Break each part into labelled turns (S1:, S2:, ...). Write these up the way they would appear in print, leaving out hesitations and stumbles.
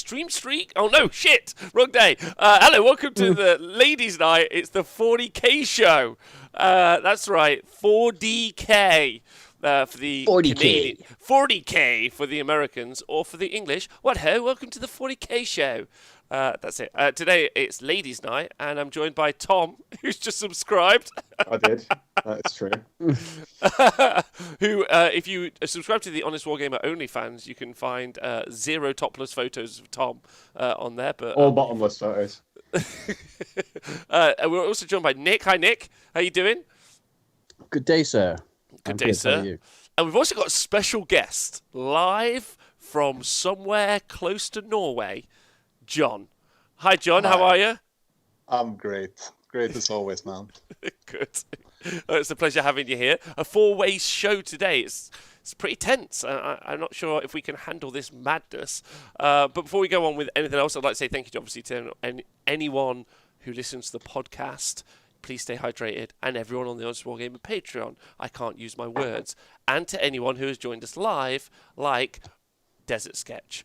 S1: Stream Streak? Oh no, shit! Wrong day. Hello, welcome to the Ladies' Night. It's the 40K show. That's right, 4DK. For the
S2: 40K.
S1: Canadian, 40K for the Americans, or for the English. What ho? Welcome to the 40K show. That's it. Today it's Ladies' Night, and I'm joined by Tom, who's just subscribed.
S3: I did. That's true.
S1: Who, if you subscribe to the Honest Wargamer OnlyFans, you can find 0 topless photos of Tom on there. But
S3: All bottomless photos.
S1: we're also joined by Nick. Hi, Nick. How you doing?
S2: Good day, sir.
S1: Good
S2: I'm
S1: day,
S2: How are
S1: sir.
S2: you?
S1: And we've also got a special guest live from somewhere close to Norway, John. Hi, John. How
S3: Hi.
S1: are you?
S3: I'm great. Great as always, man.
S1: Good. It's a pleasure having you here. A 4-way show today. It's pretty tense. I'm not sure if we can handle this madness. But before we go on with anything else, I'd like to say thank you, obviously, to anyone who listens to the podcast. Please stay hydrated. And everyone on the Honest Wargamer Patreon. I can't use my words. And to anyone who has joined us live, like Desert Sketch.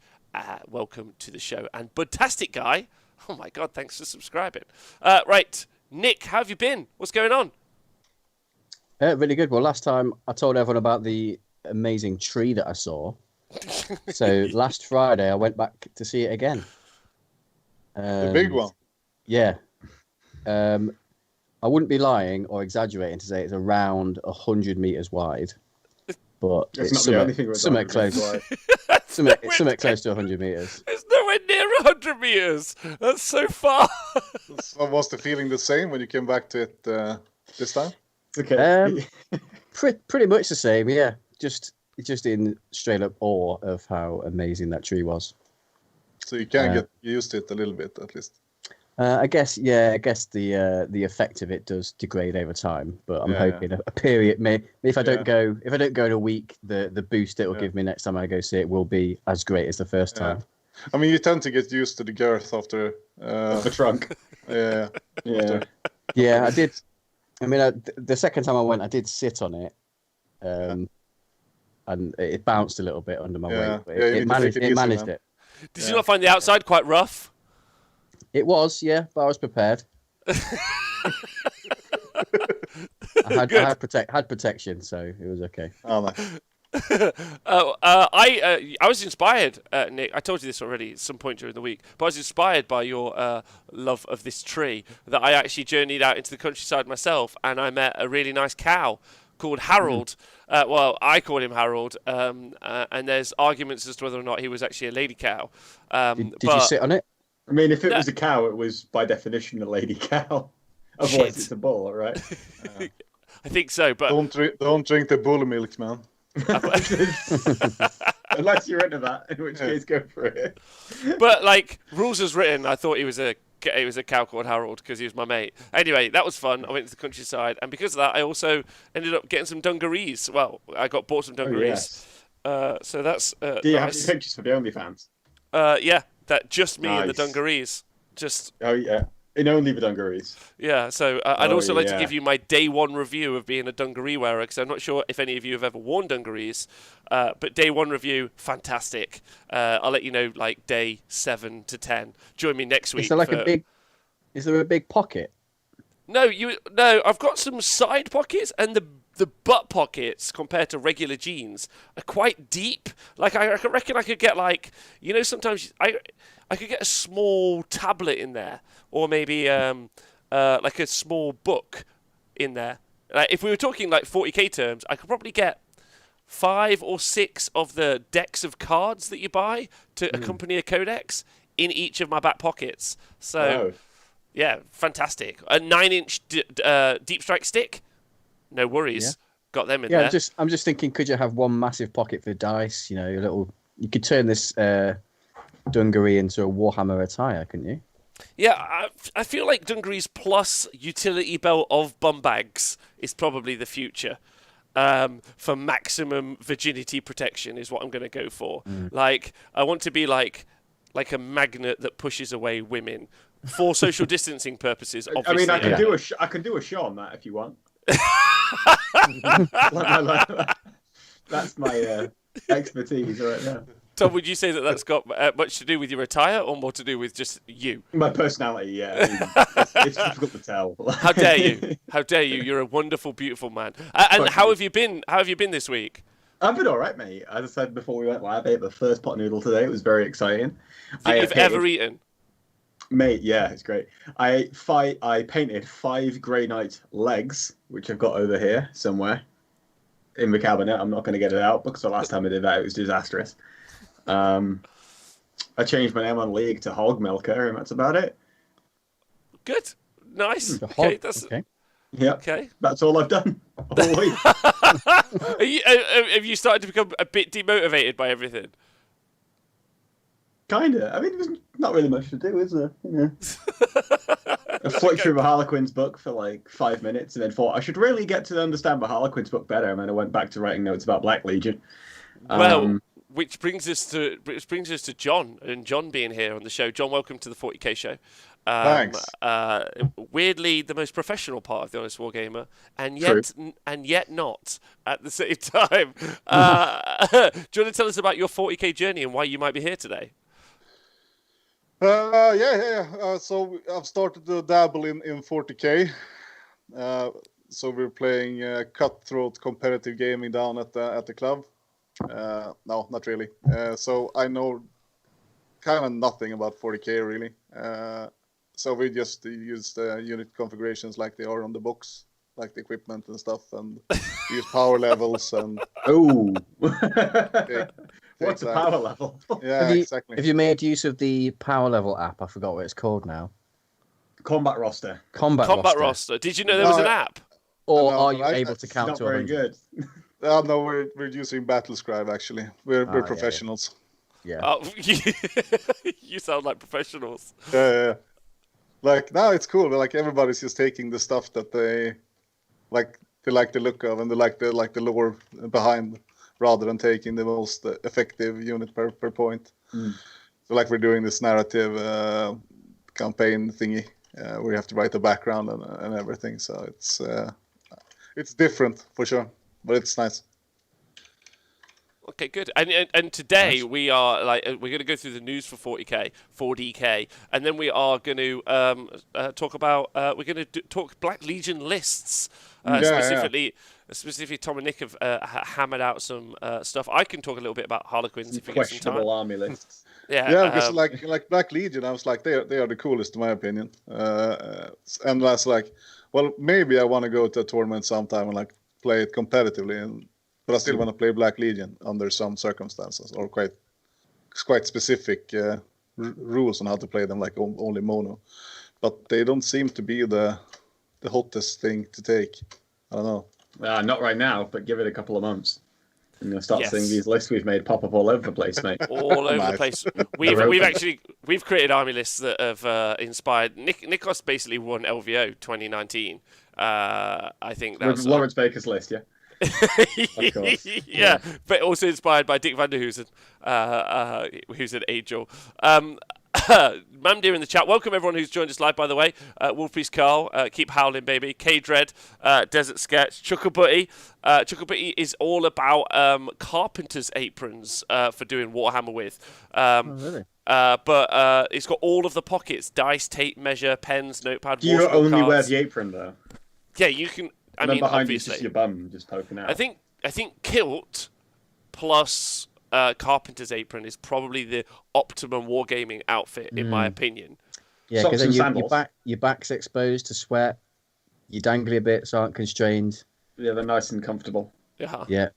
S1: Welcome to the show. And Budtastic Guy. Oh my God, thanks for subscribing. Right, Nick, how have you been? What's going on?
S2: Really good. Well, last time I told everyone about the amazing tree that I saw. So last Friday I went back to see it again.
S3: The big one.
S2: Yeah. I wouldn't be lying or exaggerating to say it's around 100 meters wide, but
S3: It's not the only thing with
S2: something
S3: that.
S2: close. Something close to 100 meters.
S1: It's nowhere near 100 meters. That's so far.
S3: So was the feeling the same when you came back to it this time?
S4: Okay.
S2: Pretty much the same. Yeah. Just in straight up awe of how amazing that tree was.
S3: So you can get used to it a little bit, at least.
S2: I guess the effect of it does degrade over time, but I'm hoping a period if I don't go in a week, the boost it will give me next time I go see it will be as great as the first time.
S3: I mean, you tend to get used to the girth after
S4: The trunk.
S3: Yeah.
S4: Yeah.
S2: Yeah, I did. I mean, the second time I went, I did sit on it, and it bounced a little bit under my weight, but
S3: Yeah, you
S2: it
S3: need to take
S2: managed
S3: it easy,
S2: managed
S3: man.
S2: it.
S1: Did you not find the outside quite rough?
S2: It was, yeah, but I was prepared. I had protection, so it was okay.
S3: Oh, nice.
S1: I was inspired, Nick. I told you this already at some point during the week, but I was inspired by your love of this tree that I actually journeyed out into the countryside myself, and I met a really nice cow called Harold. Well, I called him Harold, and there's arguments as to whether or not he was actually a lady cow.
S2: Did you sit on it?
S4: I mean, if it was a cow, it was by definition a lady cow. Otherwise,
S1: Shit.
S4: it's a bull, right?
S1: I think so, but
S3: Don't drink the bull milk, man.
S4: Unless you're into that, in which case, go for it.
S1: But like rules as written, I thought he was a cow called Harold because he was my mate. Anyway, that was fun. I went to the countryside, and because of that, I also ended up getting some dungarees. Well, I bought some dungarees. So that's
S4: Do you have
S1: nice.
S4: any pictures for the OnlyFans?
S1: Yeah, that just me in the
S4: Nice.
S1: dungarees. Just
S4: Oh, yeah. In only the dungarees.
S1: yeah. So I'd
S4: Oh,
S1: also like to
S4: yeah.
S1: give you my day one review of being a dungaree wearer because I'm not sure if any of you have ever worn dungarees. But day one review, fantastic. I'll let you know like day 7 to 10. Join me next week.
S2: Is there is there a big pocket?
S1: No, I've got some side pockets, and the butt pockets compared to regular jeans are quite deep. Like I reckon I could get sometimes I could get a small tablet in there, or maybe like a small book in there. Like if we were talking like 40k terms, I could probably get 5 or 6 of the decks of cards that you buy to accompany a codex in each of my back pockets. So.
S4: Oh.
S1: Yeah, fantastic. A 9-inch deep strike stick, no worries.
S2: Yeah.
S1: Got them in
S2: Yeah,
S1: there.
S2: I'm just thinking, could you have one massive pocket for dice? You know, you could turn this dungaree into a Warhammer attire, couldn't you?
S1: Yeah, I feel like dungarees plus utility belt of bum bags is probably the future. For maximum virginity protection is what I'm going to go for. Like, I want to be like a magnet that pushes away women. For social distancing purposes, obviously.
S4: I mean, I can do a show on that if you want. That's my expertise right now.
S1: Tom, would you say that that's got much to do with your attire, or more to do with just you?
S4: My personality, yeah. I mean, it's difficult to tell.
S1: How dare you? How dare you? You're a wonderful, beautiful man. And how have you been? How have you been this week?
S4: I've been all right, mate. As I said before we went live, I ate the first pot noodle today. It was very exciting.
S1: That you've ever eaten?
S4: Mate, yeah, it's great. I painted 5 Grey Knight legs, which I've got over here somewhere in the cabinet. I'm not going to get it out because the last time I did that, it was disastrous. I changed my name on League to Hog Milker, and that's about it.
S1: Good. Nice. Okay,
S2: Okay.
S4: Yeah.
S1: Okay.
S4: That's all I've done all week.
S1: Have you started to become a bit demotivated by everything?
S4: Kinda. I mean, there's not really much to do, is there? Yeah. I flicked through the Harlequins book for like 5 minutes, and then thought I should really get to understand the Harlequins book better, and then I went back to writing notes about Black Legion.
S1: Well, which brings us to John, and John being here on the show. John, welcome to the 40K show.
S3: Thanks.
S1: Weirdly, the most professional part of the Honest Wargamer, and yet not at the same time. Do you want to tell us about your 40K journey and why you might be here today?
S3: Yeah. So I've started to dabble in 40K. So we're playing cutthroat competitive gaming down at the club. No, not really. So I know kind of nothing about 40K really. So we just use the unit configurations like they are on the books, like the equipment and stuff, and use power levels and.
S4: Oh.
S3: Okay.
S4: What's a power level?
S3: Yeah, exactly.
S2: Have you made use of the Power Level app? I forgot what it's called now.
S4: Combat roster.
S2: Combat roster.
S1: Did you know there was an app?
S2: Or
S3: No,
S2: are you
S3: I-
S2: able to count
S4: Not
S2: to
S4: very
S2: 100?
S4: good.
S3: No, we're using Battlescribe actually. We're
S2: yeah.
S3: professionals.
S2: Yeah.
S1: Oh, you sound like professionals.
S3: Yeah. Like now it's cool. Like everybody's just taking the stuff that they like the look of and they like the lore behind, rather than taking the most effective unit per point. So like we're doing this narrative campaign thingy where you have to write the background and everything. So it's different for sure, but it's nice.
S1: Okay, good. And today we are we're going to go through the news for 40K, and then we are going to talk about we're going to talk Black Legion lists. Specifically, Tom and Nick have hammered out some stuff. I can talk a little bit about Harlequins if you get some time.
S4: Questionable army lists.
S3: Yeah, because like Black Legion, I was like they are the coolest in my opinion. And I was like, well, maybe I want to go to a tournament sometime and like play it competitively, but I still want to play Black Legion under some circumstances or quite specific rules on how to play them, like only mono. But they don't seem to be the hottest thing to take. I don't know.
S4: Not right now, but give it a couple of months. And you'll start seeing these lists we've made pop up all over the place, mate.
S1: All over the place. We've created army lists that have inspired. Nikos basically won LVO 2019, I think that was
S4: Lawrence Baker's list, yeah. Of course.
S1: Yeah, but also inspired by Dick Vanderhoosen, who's an angel. Mamdir in the chat. Welcome everyone who's joined us live, by the way. Wolfbeast Carl, keep howling, baby. K-Dread, Desert Sketch, Chuckabutty. Chuckabutty is all about carpenter's aprons for doing Warhammer with.
S2: Really?
S1: But it's got all of the pockets: dice, tape measure, pens, notepad.
S4: Do you
S1: watercolor
S4: only
S1: cards.
S4: wear the apron though?
S1: Yeah, you can. I
S4: And then
S1: mean,
S4: behind
S1: obviously,
S4: you, just your bum just poking out.
S1: I think kilt plus carpenter's apron is probably the optimum wargaming outfit, in my opinion.
S2: Yeah,
S4: Socks
S2: because then
S4: and sandals.
S2: your back's exposed to sweat. Your dangly bits aren't constrained.
S4: Yeah, they're nice and comfortable.
S1: Yeah.
S2: Yeah.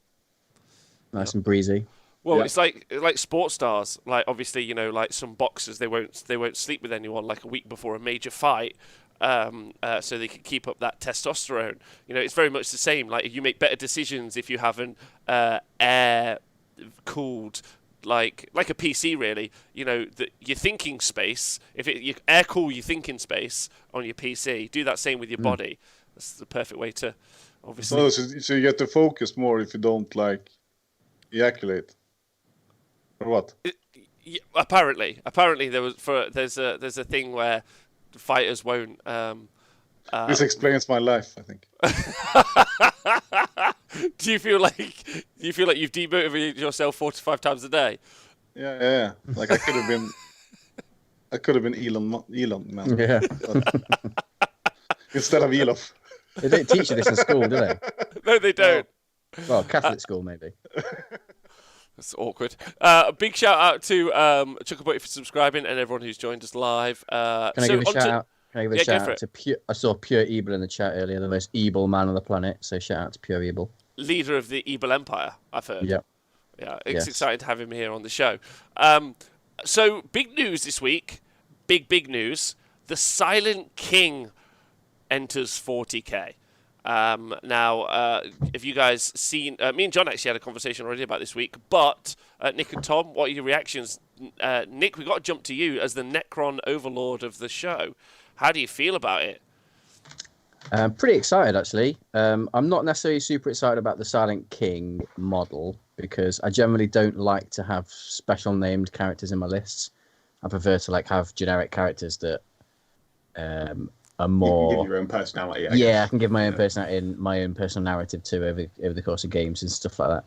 S2: Nice and breezy.
S1: Well,
S4: Yeah.
S1: it's like sports stars. Like obviously, like some boxers, they won't sleep with anyone like a week before a major fight. So they can keep up that testosterone. It's very much the same. Like you make better decisions if you haven't air cooled like a PC really. Your thinking space. If you air cool your thinking space on your PC, do that same with your body. That's the perfect way to obviously.
S3: So you get to focus more if you don't like ejaculate, or what?
S1: Yeah, apparently there's a thing where fighters won't.
S3: This explains my life, I think.
S1: Do you feel like you've demotivated yourself 4 to 5 times a day?
S3: Yeah. Like I could have been Elon, man.
S2: Yeah.
S3: Instead of Elof.
S2: They don't teach you this in school, do they?
S1: No, they don't.
S2: Well, Catholic school maybe.
S1: That's awkward. Big shout out to Chuckabutty for subscribing and everyone who's joined us live.
S2: Can I give a shout out? Can I give a shout out to Pure? I saw Pure Evil in the chat earlier, the most evil man on the planet. So shout out to Pure Evil,
S1: leader of the Evil Empire. I've heard.
S2: Yep.
S1: Yeah, it's exciting to have him here on the show. So big news this week. Big news. The Silent King enters 40k. Now, if you guys seen, me and John actually had a conversation already about this week, but Nick and Tom, what are your reactions? Nick, we got to jump to you as the Necron overlord of the show. How do you feel about it?
S2: I'm pretty excited, actually. I'm not necessarily super excited about the Silent King model because I generally don't like to have special named characters in my lists. I prefer to have generic characters that are more.
S4: You can give your own personality.
S2: I can give my own personality and my own personal narrative too over the course of games and stuff like that.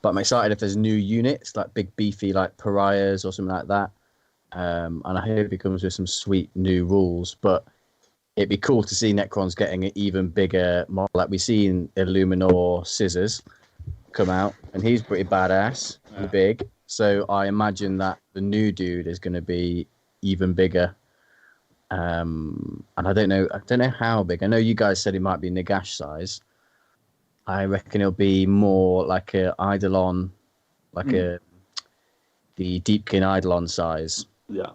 S2: But I'm excited if there's new units like big beefy like pariahs or something like that. And I hope it comes with some sweet new rules. But it'd be cool to see Necrons getting an even bigger model. Like we've seen Illuminor Scissors come out, and he's pretty badass and big. So I imagine that the new dude is going to be even bigger. And I don't know how big. I know you guys said he might be Nagash size. I reckon it'll be more like a Eidolon, the Deepkin Eidolon size.
S4: Yeah.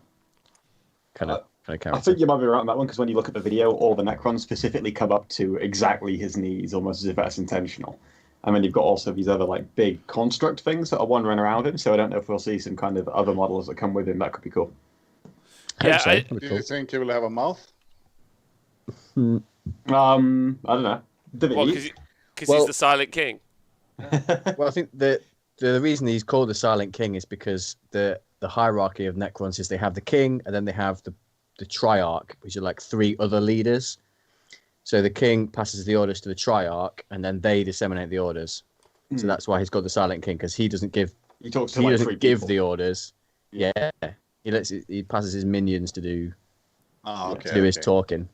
S2: Kind of character.
S4: I think you might be right on that one because when you look at the video, all the Necrons specifically come up to exactly his knees, almost as if that's intentional. And then you've got also these other big construct things that are wandering around him. So I don't know if we'll see some kind of other models that come with him. That could be cool.
S1: Yeah,
S3: Do you think he will have a mouth?
S4: I don't know.
S1: Because he's the Silent King.
S2: Well, I think the reason he's called the Silent King is because the hierarchy of Necrons is they have the king and then they have the Triarch, which are three other leaders. So the king passes the orders to the Triarch and then they disseminate the orders. So that's why he's called the Silent King, because he doesn't give the orders. Yeah. He passes his minions to do his talking.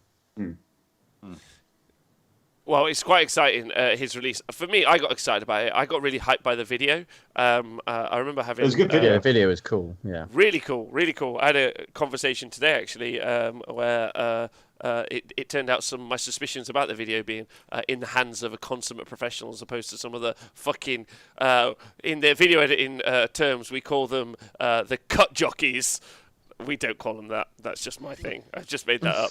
S1: Well, it's quite exciting, his release. For me, I got excited about it. I got really hyped by the video. I remember having...
S4: It was a good video.
S2: The video was cool, yeah.
S1: Really cool. I had a conversation today, actually, where it turned out some of my suspicions about the video being in the hands of a consummate professional as opposed to some of the fucking... in their video editing terms, we call them the cut jockeys. We don't call them that. That's just my thing. I've just made that up.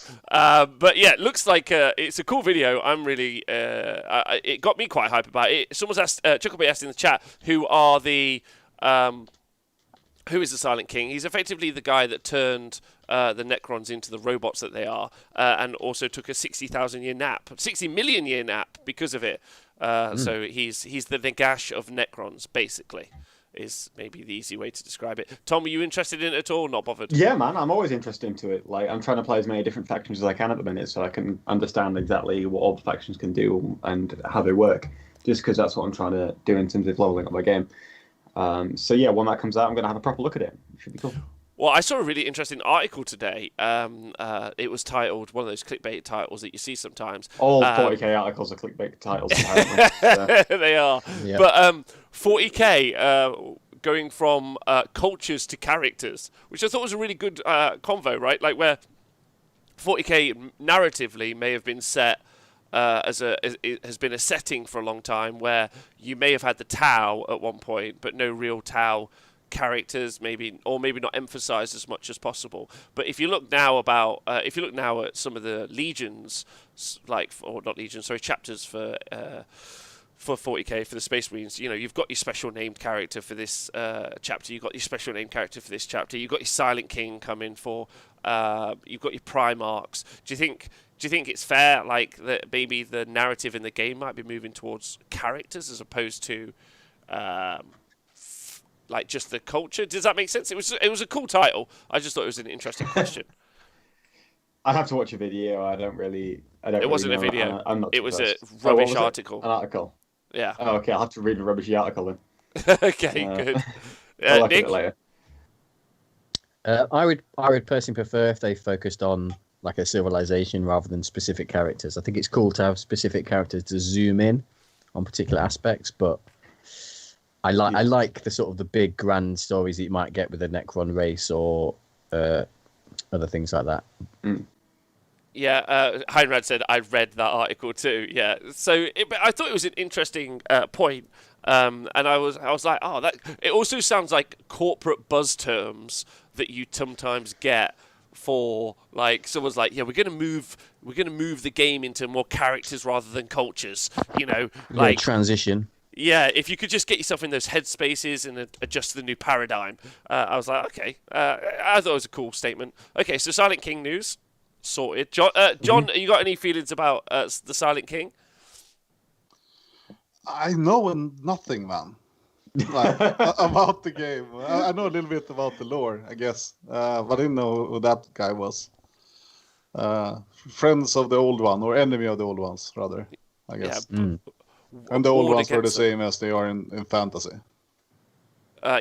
S1: But yeah, it looks like it's a cool video. I'm really... it got me quite hype about it. Someone's asked... Chuckleby asked in the chat, who is the Silent King? He's effectively the guy that turned the Necrons into the robots that they are, and also took a 60,000-year nap. 60 million year nap because of it. So he's the Nagash of Necrons, basically. Is maybe the easy way to describe it. Tom, are you interested in it at all? Not bothered?
S4: Yeah, man, I'm always interested into it. I'm trying to play as many different factions as I can at the minute, so I can understand exactly what all the factions can do and how they work. Just because that's what I'm trying to do in terms of leveling up my game. So yeah, when that comes out, I'm going to have a proper look at it. It should be cool.
S1: Well, I saw a really interesting article today. It was titled, one of those clickbait titles that you see sometimes.
S4: All 40k articles are clickbait titles, apparently.
S1: They are. Yeah. But 40k, going from cultures to characters, which I thought was a really good convo, right? Where 40k narratively may have been set it has been a setting for a long time where you may have had the Tau at one point, but no real Tau characters, maybe not emphasized as much as possible. But if you look now at some of the legions, chapters for 40k for the Space Marines, you've got your special named character for this chapter, you've got your special named character for this chapter, you've got your Silent King coming for, you've got your Primarchs. Do you think it's fair, that maybe the narrative in the game might be moving towards characters as opposed to just the culture? Does that make sense? It was a cool title. I just thought it was an interesting question.
S4: I'd have to watch a video. It
S1: wasn't a video. It was a rubbish article.
S4: An article.
S1: Yeah.
S4: Oh, okay. I'll have to read a rubbishy article then.
S1: Okay, good.
S4: I'll look at
S1: Nick?
S4: it later.
S2: I would personally prefer if they focused on like a civilization rather than specific characters. I think it's cool to have specific characters to zoom in on particular aspects, but I like the sort of the big grand stories that you might get with the Necron race or other things like that.
S1: Yeah, Heinrad said I read that article too. Yeah, so I thought it was an interesting point, and I was like, oh, that. It also sounds like corporate buzz terms that you sometimes get for like someone's like, yeah, we're gonna move the game into more characters rather than cultures. You know, like
S2: Transition.
S1: Yeah, if you could just get yourself in those headspaces and adjust to the new paradigm. I was like, okay, I thought it was a cool statement. Okay, so Silent King news. Sorted. John, you got any feelings about the Silent King?
S3: I know nothing, man. Like, about the game. I know a little bit about the lore, I guess, but I didn't know who that guy was. Friends of the old one, or enemy of the old ones, rather, I guess.
S1: Yeah.
S3: And the old
S1: Warred
S3: ones were the
S1: against them.
S3: same as they are in fantasy.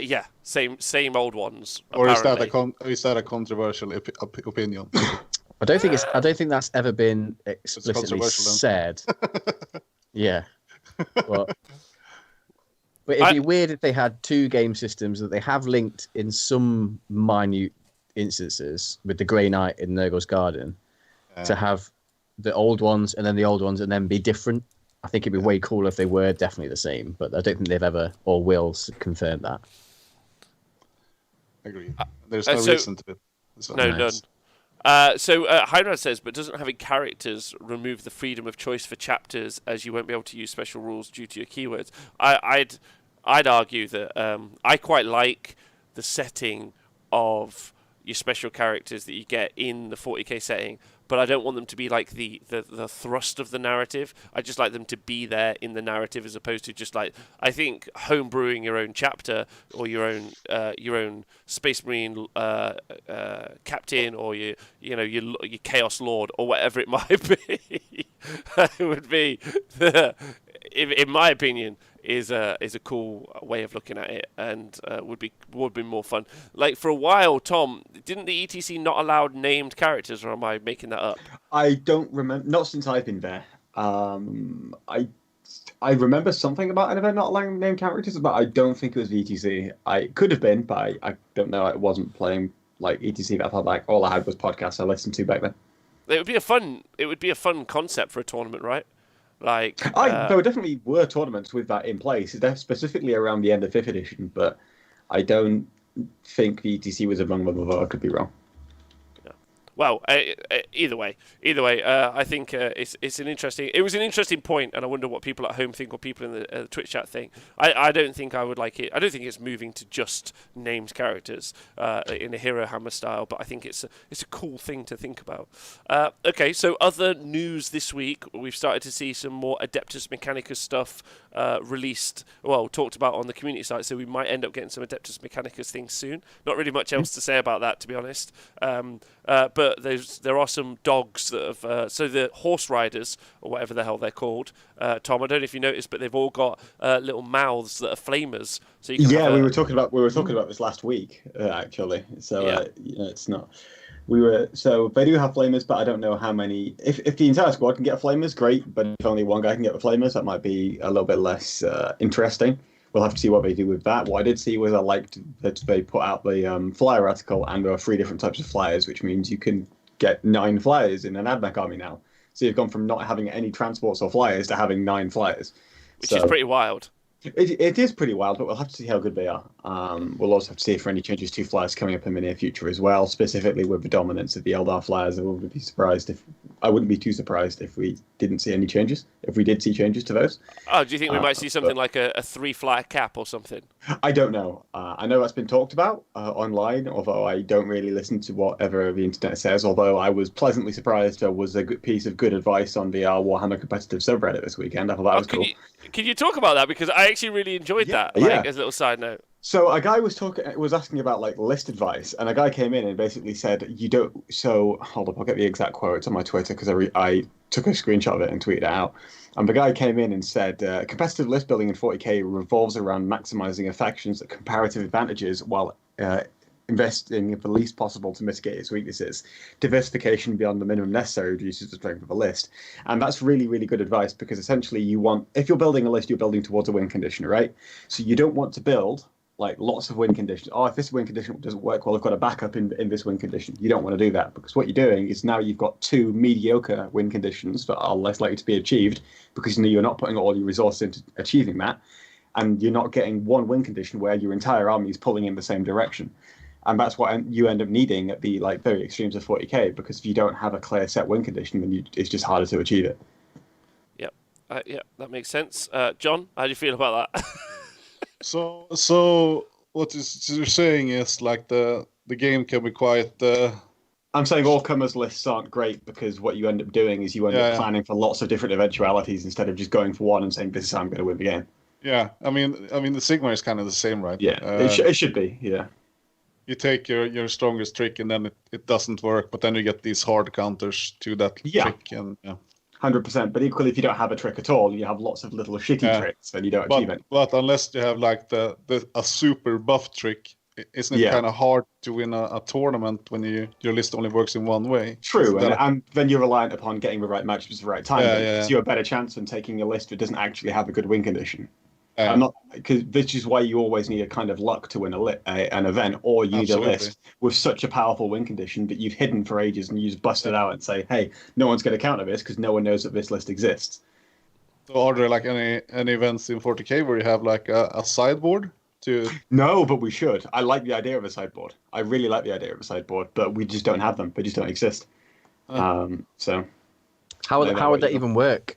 S1: Yeah, same old ones.
S3: Or
S1: apparently.
S3: is that a controversial opinion?
S2: I don't think that's ever been explicitly
S3: controversial then.
S2: said. Yeah. But it'd be weird if they had two game systems that they have linked in some minute instances with the Grey Knight in Nurgle's Garden to have the old ones and then the old ones and then be different. I think it'd be way cooler if they were definitely the same, but I don't think they've ever or will confirm that.
S3: Agree. There's no
S1: so-
S3: reason to it. So
S1: No,
S2: Nice.
S1: none. So Heinrad says, but doesn't having characters remove the freedom of choice for chapters, as you won't be able to use special rules due to your keywords? I'd argue that I quite like the setting of your special characters that you get in the 40k setting, but I don't want them to be like the thrust of the narrative. I just like them to be there in the narrative as opposed to just like, I think homebrewing your own chapter or your own Space Marine captain or your Chaos Lord or whatever it might be would be in my opinion is a cool way of looking at it and would be more fun. Like for a while, Tom, didn't the ETC not allow named characters, or am I making that up?
S4: I don't remember. Not since I've been there. I remember something about an event not allowing named characters, but I don't think it was VTC. I could have been, but I don't know. I wasn't playing like ETC. But I felt like all I had was podcasts I listened to back then.
S1: It would be a fun concept for a tournament, right? Like
S4: there definitely were tournaments with that in place, specifically around the end of 5th edition, but I don't think the ETC was among them, although I could be wrong.
S1: Well, either way, I think it was an interesting point, and I wonder what people at home think or people in the Twitch chat think. I don't think I would like it. I don't think it's moving to just named characters in a Hero Hammer style, but I think it's a cool thing to think about. Okay, so other news this week, we've started to see some more Adeptus Mechanicus stuff talked about on the community site, so we might end up getting some Adeptus Mechanicus things soon. Not really much else to say about that, to be honest. But there are some dogs that have so the horse riders or whatever the hell they're called. Tom, I don't know if you noticed, but they've all got little mouths that are flamers. So you can
S4: we were talking about this last week actually. So it's not. So they do have flamers, but I don't know how many. If the entire squad can get flamers, great. But if only one guy can get the flamers, that might be a little bit less interesting. We'll have to see what they do with that. What I did see was I liked that they put out the flyer article, and there are 3 different types of flyers, which means you can get 9 flyers in an AdMech army now. So you've gone from not having any transports or flyers to having 9 flyers.
S1: Which is pretty wild.
S4: It is pretty wild, but we'll have to see how good they are. We'll also have to see if there are any changes to flyers coming up in the near future as well, specifically with the dominance of the Eldar flyers. I wouldn't be too surprised if we didn't see any changes. If we did see changes to those.
S1: Oh, do you think we might see something like a 3-flyer cap or something?
S4: I don't know. I know that's been talked about online, although I don't really listen to whatever the internet says. Although I was pleasantly surprised there was a good piece of good advice on the Warhammer competitive subreddit this weekend. I thought that was cool.
S1: Can you talk about that? Because I actually really enjoyed that, as a little side note.
S4: So a guy was asking about like list advice, and a guy came in and basically said, "You don't." So hold up, I'll get the exact quote. It's on my Twitter because I took a screenshot of it and tweeted it out. And the guy came in and said, "Competitive list building in 40k revolves around maximizing a faction's comparative advantages while investing the least possible to mitigate its weaknesses. Diversification beyond the minimum necessary reduces the strength of a list." And that's really, really good advice because essentially if you're building a list, you're building towards a win condition, right? So you don't want to build like lots of win conditions. Oh, if this win condition doesn't work well, I've got a backup in this win condition. You don't want to do that because what you're doing is now you've got 2 mediocre win conditions that are less likely to be achieved because you're not putting all your resources into achieving that. And you're not getting one win condition where your entire army is pulling in the same direction. And that's what you end up needing at the like very extremes of 40k, because if you don't have a clear set win condition, then it's just harder to achieve it.
S1: Yep. Yeah, that makes sense. John, how do you feel about that?
S3: So what you're saying is like the game can be quite.
S4: I'm saying all comers lists aren't great because what you end up doing is you end up planning for lots of different eventualities instead of just going for one and saying this is how I'm going to win the game.
S3: Yeah, I mean the Sigmar is kind of the same, right?
S4: Yeah, it should be. Yeah.
S3: You take your strongest trick and then it doesn't work, but then you get these hard counters to that trick, and
S4: 100%. But equally, if you don't have a trick at all, you have lots of little shitty tricks, and you don't achieve it.
S3: But unless you have like a super buff trick, isn't it kind of hard to win a tournament when your list only works in one way?
S4: True, and then you're reliant upon getting the right matchups at the right time. Gives you a better chance than taking a list that doesn't actually have a good win condition. Which is why you always need a kind of luck to win an event, or you need a list with such a powerful win condition that you've hidden for ages and you just bust it out and say, hey, no one's going to counter this because no one knows that this list exists.
S3: So are there like any events in 40k where you have like a sideboard?
S4: No, but we should. I like the idea of a sideboard. I really like the idea of a sideboard, but we just don't have them. They just don't exist. So
S2: how would that even work?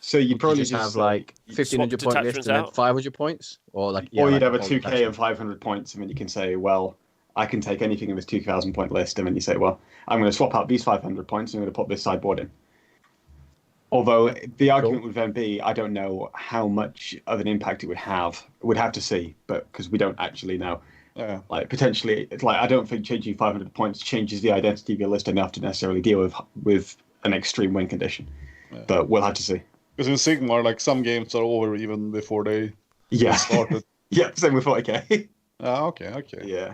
S4: So you'd probably
S2: just have like 1,500 point list and then 500 points, or like
S4: or you'd have a 2k and 500 points, and then you can say, well, I can take anything in this 2,000 point list, and then you say, well, I'm going to swap out these 500 points and I'm going to put this sideboard in. Although the argument would then be, I don't know how much of an impact it would have. We'd have to see, but because we don't actually know. Like potentially, it's like I don't think changing 500 points changes the identity of your list enough to necessarily deal with an extreme win condition. But we'll have to see.
S3: Because in Sigmar, like some games are over even before they started.
S4: Yeah, same with 40k.
S3: Okay.
S4: Yeah.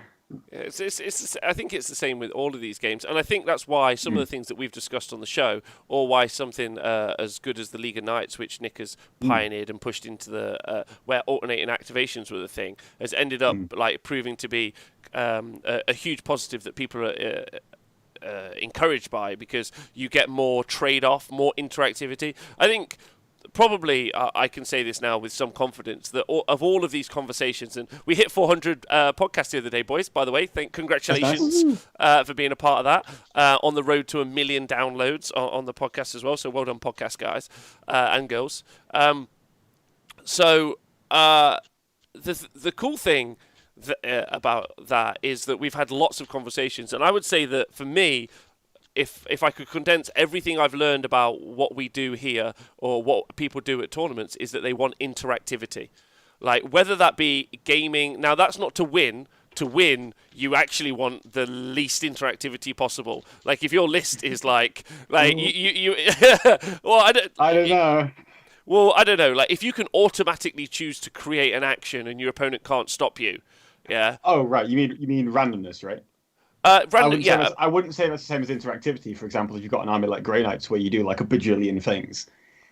S1: I think it's the same with all of these games, and I think that's why some of the things that we've discussed on the show, or why something as good as the League of Knights, which Nick has pioneered and pushed into the where alternating activations were the thing, has ended up like proving to be a huge positive that people are encouraged by, because you get more trade-off, more interactivity. I think probably I can say this now with some confidence that of all of these conversations, and we hit 400 podcasts the other day, boys, by the way. Congratulations for being a part of that, on the road to 1 million downloads on the podcast as well. So well done, podcast guys and girls. So the cool thing about that is that we've had lots of conversations, and I would say that for me, if I could condense everything I've learned about what we do here or what people do at tournaments, is that they want interactivity. Like, whether that be gaming, now that's not to win. To win, you actually want the least interactivity possible. Like, if your list is like you well, I don't know. Well, I don't know. Like, if you can automatically choose to create an action and your opponent can't stop you. Yeah.
S4: Oh, right. You mean randomness, right?
S1: Random,
S4: I wouldn't say that's the same as interactivity. For example, if you've got an army like Grey Knights where you do like a bajillion things,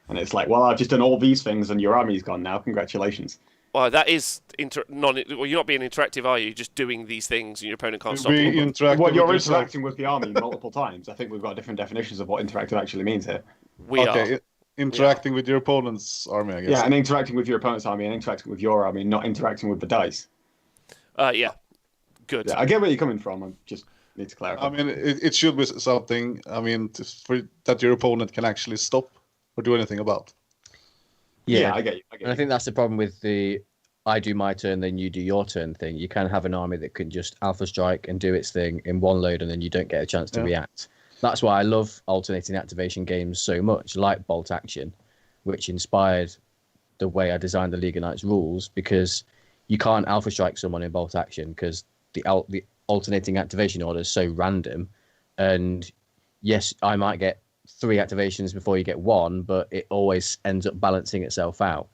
S4: and it's like, well, I've just done all these things and your army's gone now. Congratulations.
S1: Well, that is well, you're not being interactive, are you? You're just doing these things and your opponent can't stop you.
S4: Well, you're interacting with the army multiple times. I think we've got different definitions of what interactive actually means here.
S1: We are.
S3: Interacting with your opponent's army, I guess.
S4: Yeah, and interacting with your opponent's army and interacting with your army, not interacting with the dice.
S1: Yeah. Good.
S4: Yeah, I get where you're coming from. I just need to clarify.
S3: I mean, it should be something, I mean, that your opponent can actually stop or do anything about.
S2: Yeah,
S4: I get you.
S2: I think that's the problem with the I do my turn, then you do your turn thing. You can have an army that can just alpha strike and do its thing in one load, and then you don't get a chance to react. That's why I love alternating activation games so much, like Bolt Action, which inspired the way I designed the League of Knights rules, because you can't alpha strike someone in bolt action because the alternating activation order is so random. And yes, I might get 3 activations before you get 1, but it always ends up balancing itself out.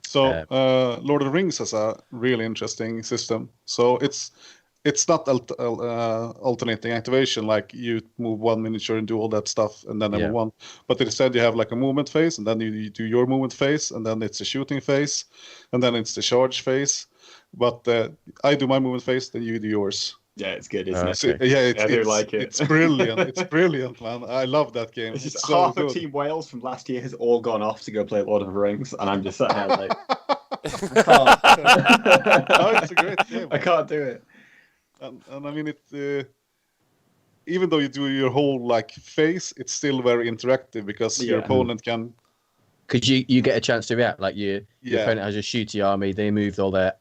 S3: So Lord of the Rings has a really interesting system. So it's not alternating activation, like you move 1 miniature and do all that stuff and then move 1. But instead you have like a movement phase, and then you do your movement phase, and then it's a shooting phase, and then it's the charge phase. But I do my movement phase, then you do yours.
S4: Yeah, it's good, isn't it?
S3: So, I do
S4: like it.
S3: It's brilliant. It's brilliant, man. I love that game.
S4: It's just
S3: so
S4: half
S3: good.
S4: of Team Wales from last year has all gone off to go play Lord of the Rings, and I'm just sat here like, I can't.
S3: No, it's a great game.
S4: I can't do it.
S3: And I mean, even though you do your whole like phase, it's still very interactive because your opponent can.
S2: Because you get a chance to react. Like your opponent has a shooty army, they moved all their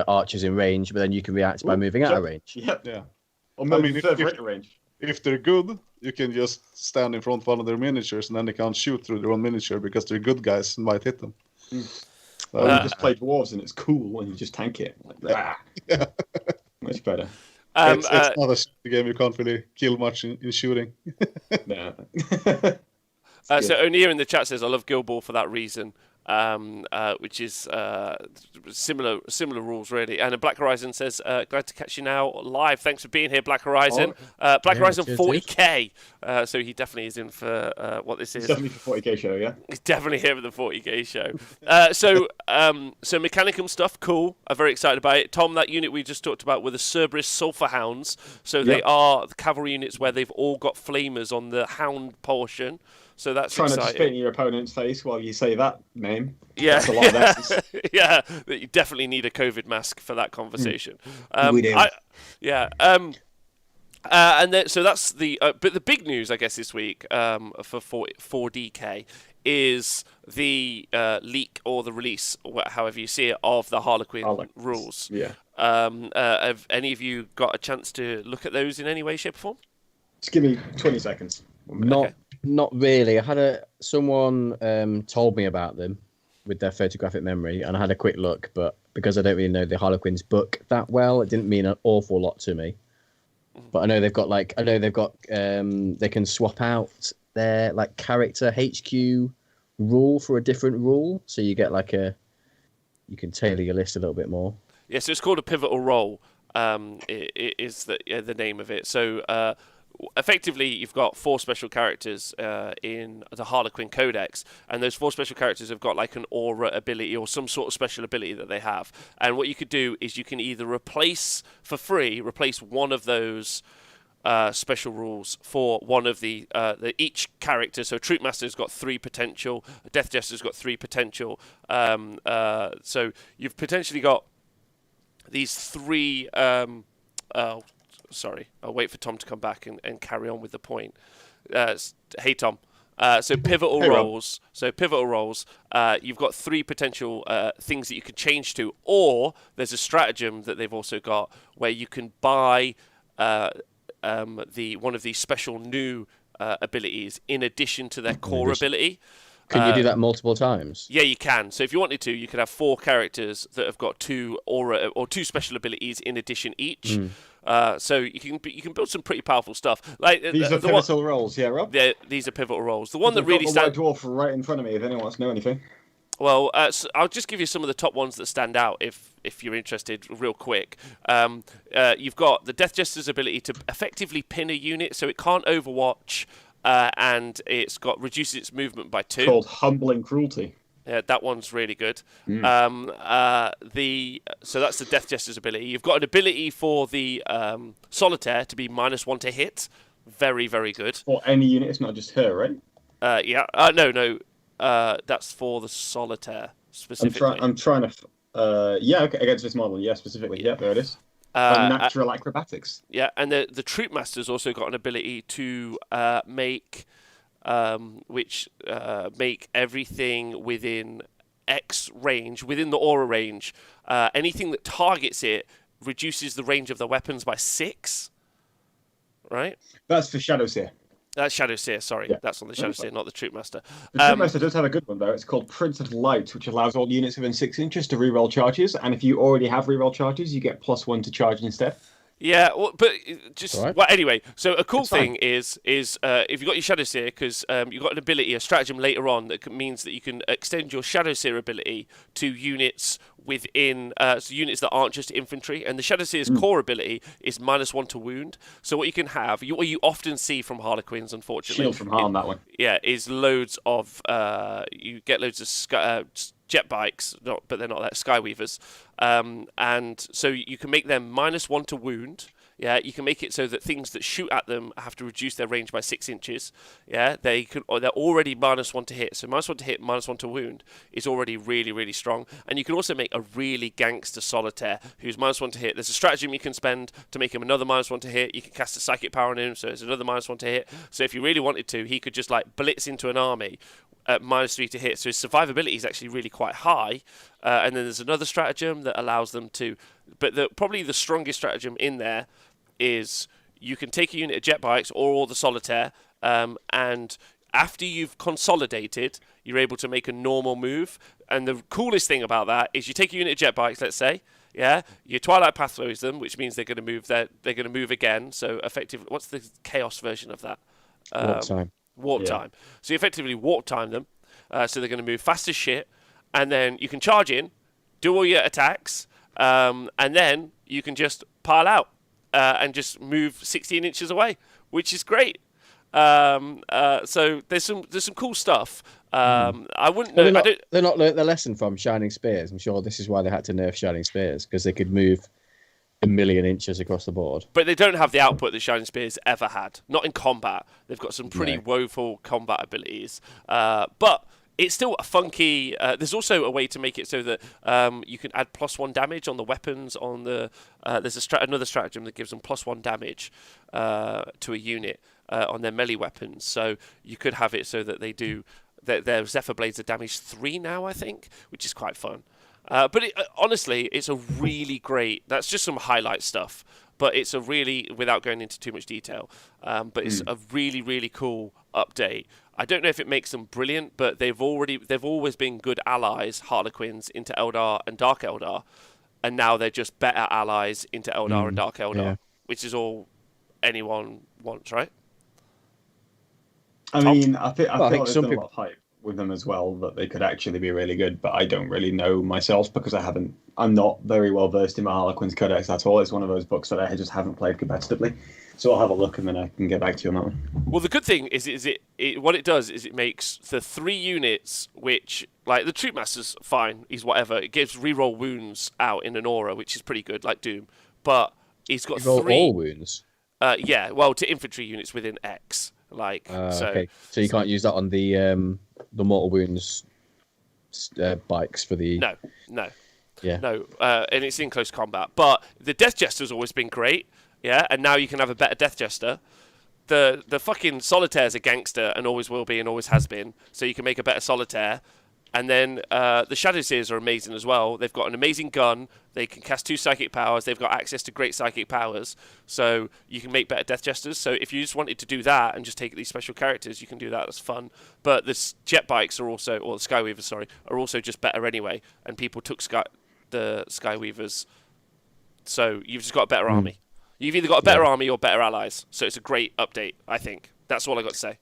S2: archers in range, but then you can react by moving out of range.
S4: Yep.
S3: Yeah.
S4: Or moving further into range.
S3: If they're good, you can just stand in front of one of their miniatures, and then they can't shoot through their own miniature because they're good guys and might hit them.
S4: Or you just play dwarves and it's cool, and you just tank it. Like,
S3: yeah.
S4: Much better.
S3: It's not a game you can't really kill much in shooting.
S4: No.
S1: So O'Neill in the chat says, I love Guild Ball for that reason, which is similar rules, really. And Black Horizon says, glad to catch you now live. Thanks for being here, Black Horizon. Black Horizon 40k. So he definitely is in for what this is.
S4: Definitely for 40k show, yeah?
S1: He's definitely here for the 40k show. So Mechanicum stuff, cool. I'm very excited about it. Tom, that unit we just talked about were the Cerberus Sulphur Hounds. So they are the cavalry units where they've all got flamers on the hound portion. So that's
S4: trying
S1: exciting.
S4: To spit in your opponent's face while you say that name.
S1: Yeah,
S4: that's a lot of S's.
S1: Yeah. You definitely need a COVID mask for that conversation.
S4: We do.
S1: And then, so that's the. But the big news, I guess, this week for 4DK is the leak or the release, however you see it, of the Harlequin rules.
S4: Yeah.
S1: Have any of you got a chance to look at those in any way, shape, or form?
S4: Just give me 20 seconds.
S2: Not really. I had someone told me about them with their photographic memory, and I had a quick look, but because I don't really know the Harlequins book that well, it didn't mean an awful lot to me. But I know they've got they can swap out their like character HQ rule for a different rule, so you get you can tailor your list a little bit more.
S1: Yeah, so it's called a pivotal role. It is the name of it. So effectively, you've got 4 special characters in the Harlequin Codex, and those 4 special characters have got like an aura ability or some sort of special ability that they have. And what you could do is you can either replace one of those special rules for one of the each character. So Troop Master's got 3 potential, Death Jester's got 3 potential. So you've potentially got these 3. Sorry, I'll wait for Tom to come back and carry on with the point. Hey, Tom. So pivotal roles. You've got 3 potential things that you can change to, or there's a stratagem that they've also got where you can buy one of these special new abilities in addition to their core ability.
S2: Can you do that multiple times?
S1: Yeah, you can. So if you wanted to, you could have 4 characters that have got 2 aura or 2 special abilities in addition each. So you can build some pretty powerful stuff. Like
S4: these are pivotal roles, yeah, Rob.
S1: Yeah, these are pivotal roles. The one that really
S4: stands. White dwarf right in front of me. If anyone wants to know anything.
S1: Well, so I'll just give you some of the top ones that stand out if you're interested, real quick. You've got the Death Jester's ability to effectively pin a unit, so it can't Overwatch. And it's reduces its movement by 2.
S4: Called Humbling Cruelty.
S1: Yeah, that one's really good. So that's the Death Jester's ability. You've got an ability for the Solitaire to be -1 to hit. Very, very good.
S4: For any unit, it's not just her, right?
S1: Yeah. No. That's for the Solitaire specifically.
S4: I'm trying to. Yeah, okay, against this model. Yeah, specifically. Yeah, there it is. Natural acrobatics.
S1: Yeah, and the Troop Master's also got an ability to make everything within X range, within the aura range, anything that targets it reduces the range of the weapons by 6. Right?
S4: That's for Shadowseer.
S1: That's Shadow Seer, sorry.
S4: Yeah.
S1: That's on the Shadow Seer, not the Troop Master.
S4: The Troopmaster does have a good one, though. It's called Prince of Light, which allows all units within 6 inches to reroll charges. And if you already have reroll charges, you get +1 to charge instead.
S1: Yeah, well, but just
S2: Right.
S1: well. Anyway, so a cool
S4: It's fine.
S1: thing is if you've got your Shadow Seer, because you've got an ability, a stratagem later on that means that you can extend your Shadow Seer ability to units within so units that aren't just infantry. And the Shadow Seer's core ability is -1 to wound. So what you can have, what you often see from Harlequins, unfortunately,
S4: Shield from harm, that one.
S1: yeah, is loads of you get loads of jet bikes, but they're not that Skyweavers, and so you can make them -1 to wound. Yeah, you can make it so that things that shoot at them have to reduce their range by 6 inches. Yeah, they're already -1 to hit. So -1 to hit, -1 to wound is already really, really strong. And you can also make a really gangster Solitaire who's -1 to hit. There's a stratagem you can spend to make him another -1 to hit. You can cast a psychic power on him, so it's another -1 to hit. So if you really wanted to, he could just like blitz into an army at -3 to hit. So his survivability is actually really quite high. And then there's another stratagem that allows them to, but probably the strongest stratagem in there is you can take a unit of jet bikes or all the Solitaire, and after you've consolidated, you're able to make a normal move. And the coolest thing about that is you take a unit of jet bikes, let's say, yeah, you Twilight Pathways them, which means they're going to move. They're going to move again. So effectively, what's the chaos version of that?
S2: Warp time.
S1: Warp
S4: Yeah.
S1: time. So you effectively warp time them, so they're going to move fast as shit, and then you can charge in, do all your attacks, and then you can just pile out and just move 16 inches away, which is great. So there's some cool stuff. I wouldn't know.
S2: They're not learnt their lesson from Shining Spears. I'm sure this is why they had to nerf Shining Spears, because they could move 1,000,000 inches across the board.
S1: But they don't have the output that Shining Spears ever had. Not in combat. They've got some pretty woeful combat abilities. But it's still a funky. There's also a way to make it so that you can add +1 damage on the weapons. On the there's another stratagem that gives them +1 damage to a unit on their melee weapons. So you could have it so that they do. Their Zephyr Blades are damage 3 now, I think, which is quite fun. But honestly, it's a really great. That's just some highlight stuff. But it's a really, without going into too much detail, but it's a really, really cool update. I don't know if it makes them brilliant, but they've always been good allies, Harlequins, into Eldar and Dark Eldar, and now they're just better allies into Eldar and Dark Eldar, which is all anyone wants, right?
S4: I mean, I think
S2: think
S4: there's
S2: some
S4: been a lot of hype with them as well that they could actually be really good, but I don't really know myself because I'm not very well versed in my Harlequins Codex at all. It's one of those books that I just haven't played competitively. So I'll have a look and then I can get back to you on that one.
S1: Well, the good thing is what it does is it makes the 3 units, which, like, the Troop Master's fine, he's whatever. It gives reroll wounds out in an aura, which is pretty good, like Doom. But he's got
S2: Roll
S1: 3.
S2: all wounds.
S1: Yeah, well, to infantry units within X. Like,
S2: Okay. So you can't use that on the Mortal Wounds bikes for the.
S1: No.
S2: Yeah.
S1: No, and it's in close combat. But the Death Jester's always been great, yeah, and now you can have a better Death Jester. The fucking Solitaire's a gangster and always will be and always has been, so you can make a better Solitaire. And then the Shadow Seers are amazing as well. They've got an amazing gun. They can cast 2 psychic powers. They've got access to great psychic powers. So you can make better Death Jesters. So if you just wanted to do that and just take these special characters, you can do that. That's fun. But the jet bikes are also, or the Skyweavers, sorry, are also just better anyway. And people took the Skyweavers. So you've just got a better army. You've either got a better army or better allies. So it's a great update, I think. That's all I got to say.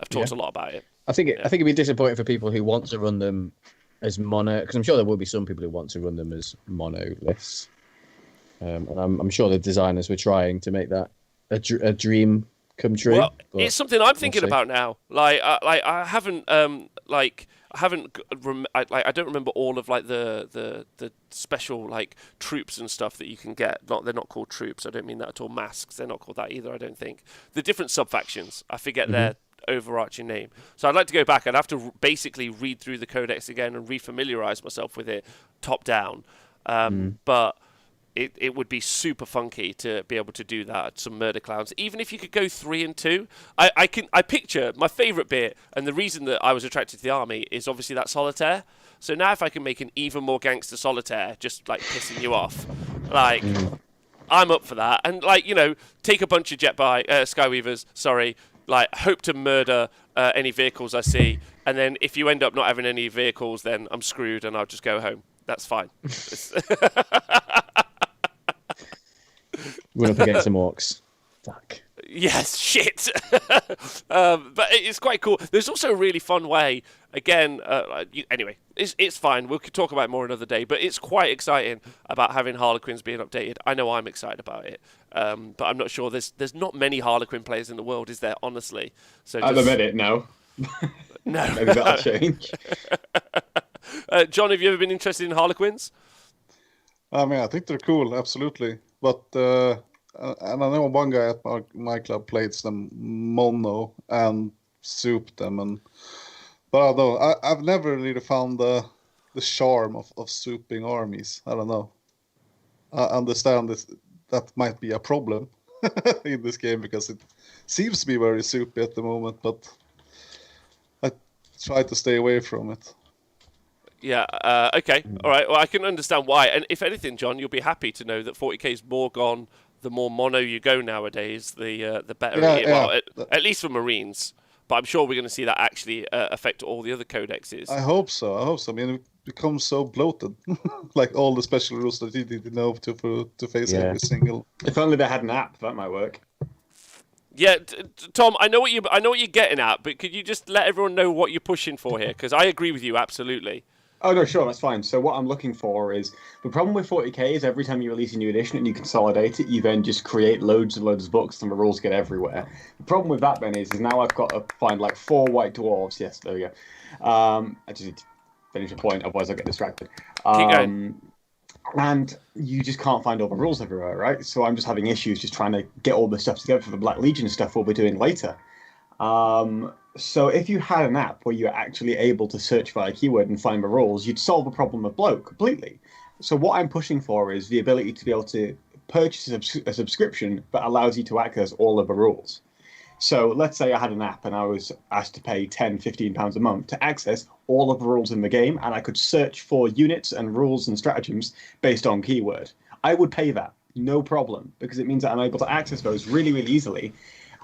S1: I've talked a lot about it.
S2: I think it'd be disappointing for people who want to run them as mono, because I'm sure there will be some people who want to run them as mono lists. And I'm sure the designers were trying to make that a dream come true.
S1: Well, it's something I'm thinking about now. I don't remember all of like the special like troops and stuff that you can get. They're not called troops. I don't mean that at all. Masks. They're not called that either. I don't think. The different sub factions. I forget their overarching name. So I'd like to go back. I'd have to basically read through the codex again and refamiliarize myself with it top down. But it would be super funky to be able to do that. Some murder clowns, even if you could go 3 and 2. I picture my favorite bit, and the reason that I was attracted to the army is obviously that Solitaire. So now if I can make an even more gangster Solitaire, just like pissing you off, like I'm up for that. And like, take a bunch of Skyweavers, like hope to murder any vehicles I see, and then if you end up not having any vehicles, then I'm screwed and I'll just go home. That's fine.
S2: Run up against some orcs. Fuck.
S1: Yes, shit. But it's quite cool. There's also a really fun way. Again, anyway, it's fine. We could talk about it more another day. But it's quite exciting about having Harlequins being updated. I know I'm excited about it, but I'm not sure. There's not many Harlequin players in the world, is there? Honestly. So
S4: At the minute, no.
S1: No.
S4: Maybe that'll change.
S1: John, have you ever been interested in Harlequins?
S3: I mean, I think they're cool, absolutely. But and I know one guy at my club plays them mono and soup them, but I don't know. I've never really found the charm of souping armies. I don't know. I understand that might be a problem in this game because it seems to be very soupy at the moment, but I try to stay away from it.
S1: Yeah, okay, all right. Well, I can understand why. And if anything, John, you'll be happy to know that 40k is more gone. The more mono you go nowadays, the better it is. Well, at least for Marines. But I'm sure we're going to see that actually affect all the other codexes.
S3: I hope so. I mean, it becomes so bloated. Like all the special rules that you need to know to face every single.
S4: If only they had an app, that might work.
S1: Yeah, Tom, I know what you're getting at, but could you just let everyone know what you're pushing for here? Because I agree with you absolutely.
S4: Oh, no, sure, that's fine. So what I'm looking for is, the problem with 40k is every time you release a new edition and you consolidate it, you then just create loads and loads of books and the rules get everywhere. The problem with that then is now I've got to find like 4 white dwarves. Yes, there we go. I just need to finish a point, otherwise I'll get distracted.
S1: Keep going.
S4: And you just can't find all the rules everywhere, right? So I'm just having issues just trying to get all this stuff together for the Black Legion stuff we'll be doing later. So if you had an app where you're actually able to search by a keyword and find the rules, you'd solve the problem of bloat completely. So what I'm pushing for is the ability to be able to purchase a subscription that allows you to access all of the rules. So let's say I had an app and I was asked to pay £10-15 a month to access all of the rules in the game, and I could search for units and rules and stratagems based on keyword. I would pay that, no problem, because it means that I'm able to access those really, really easily.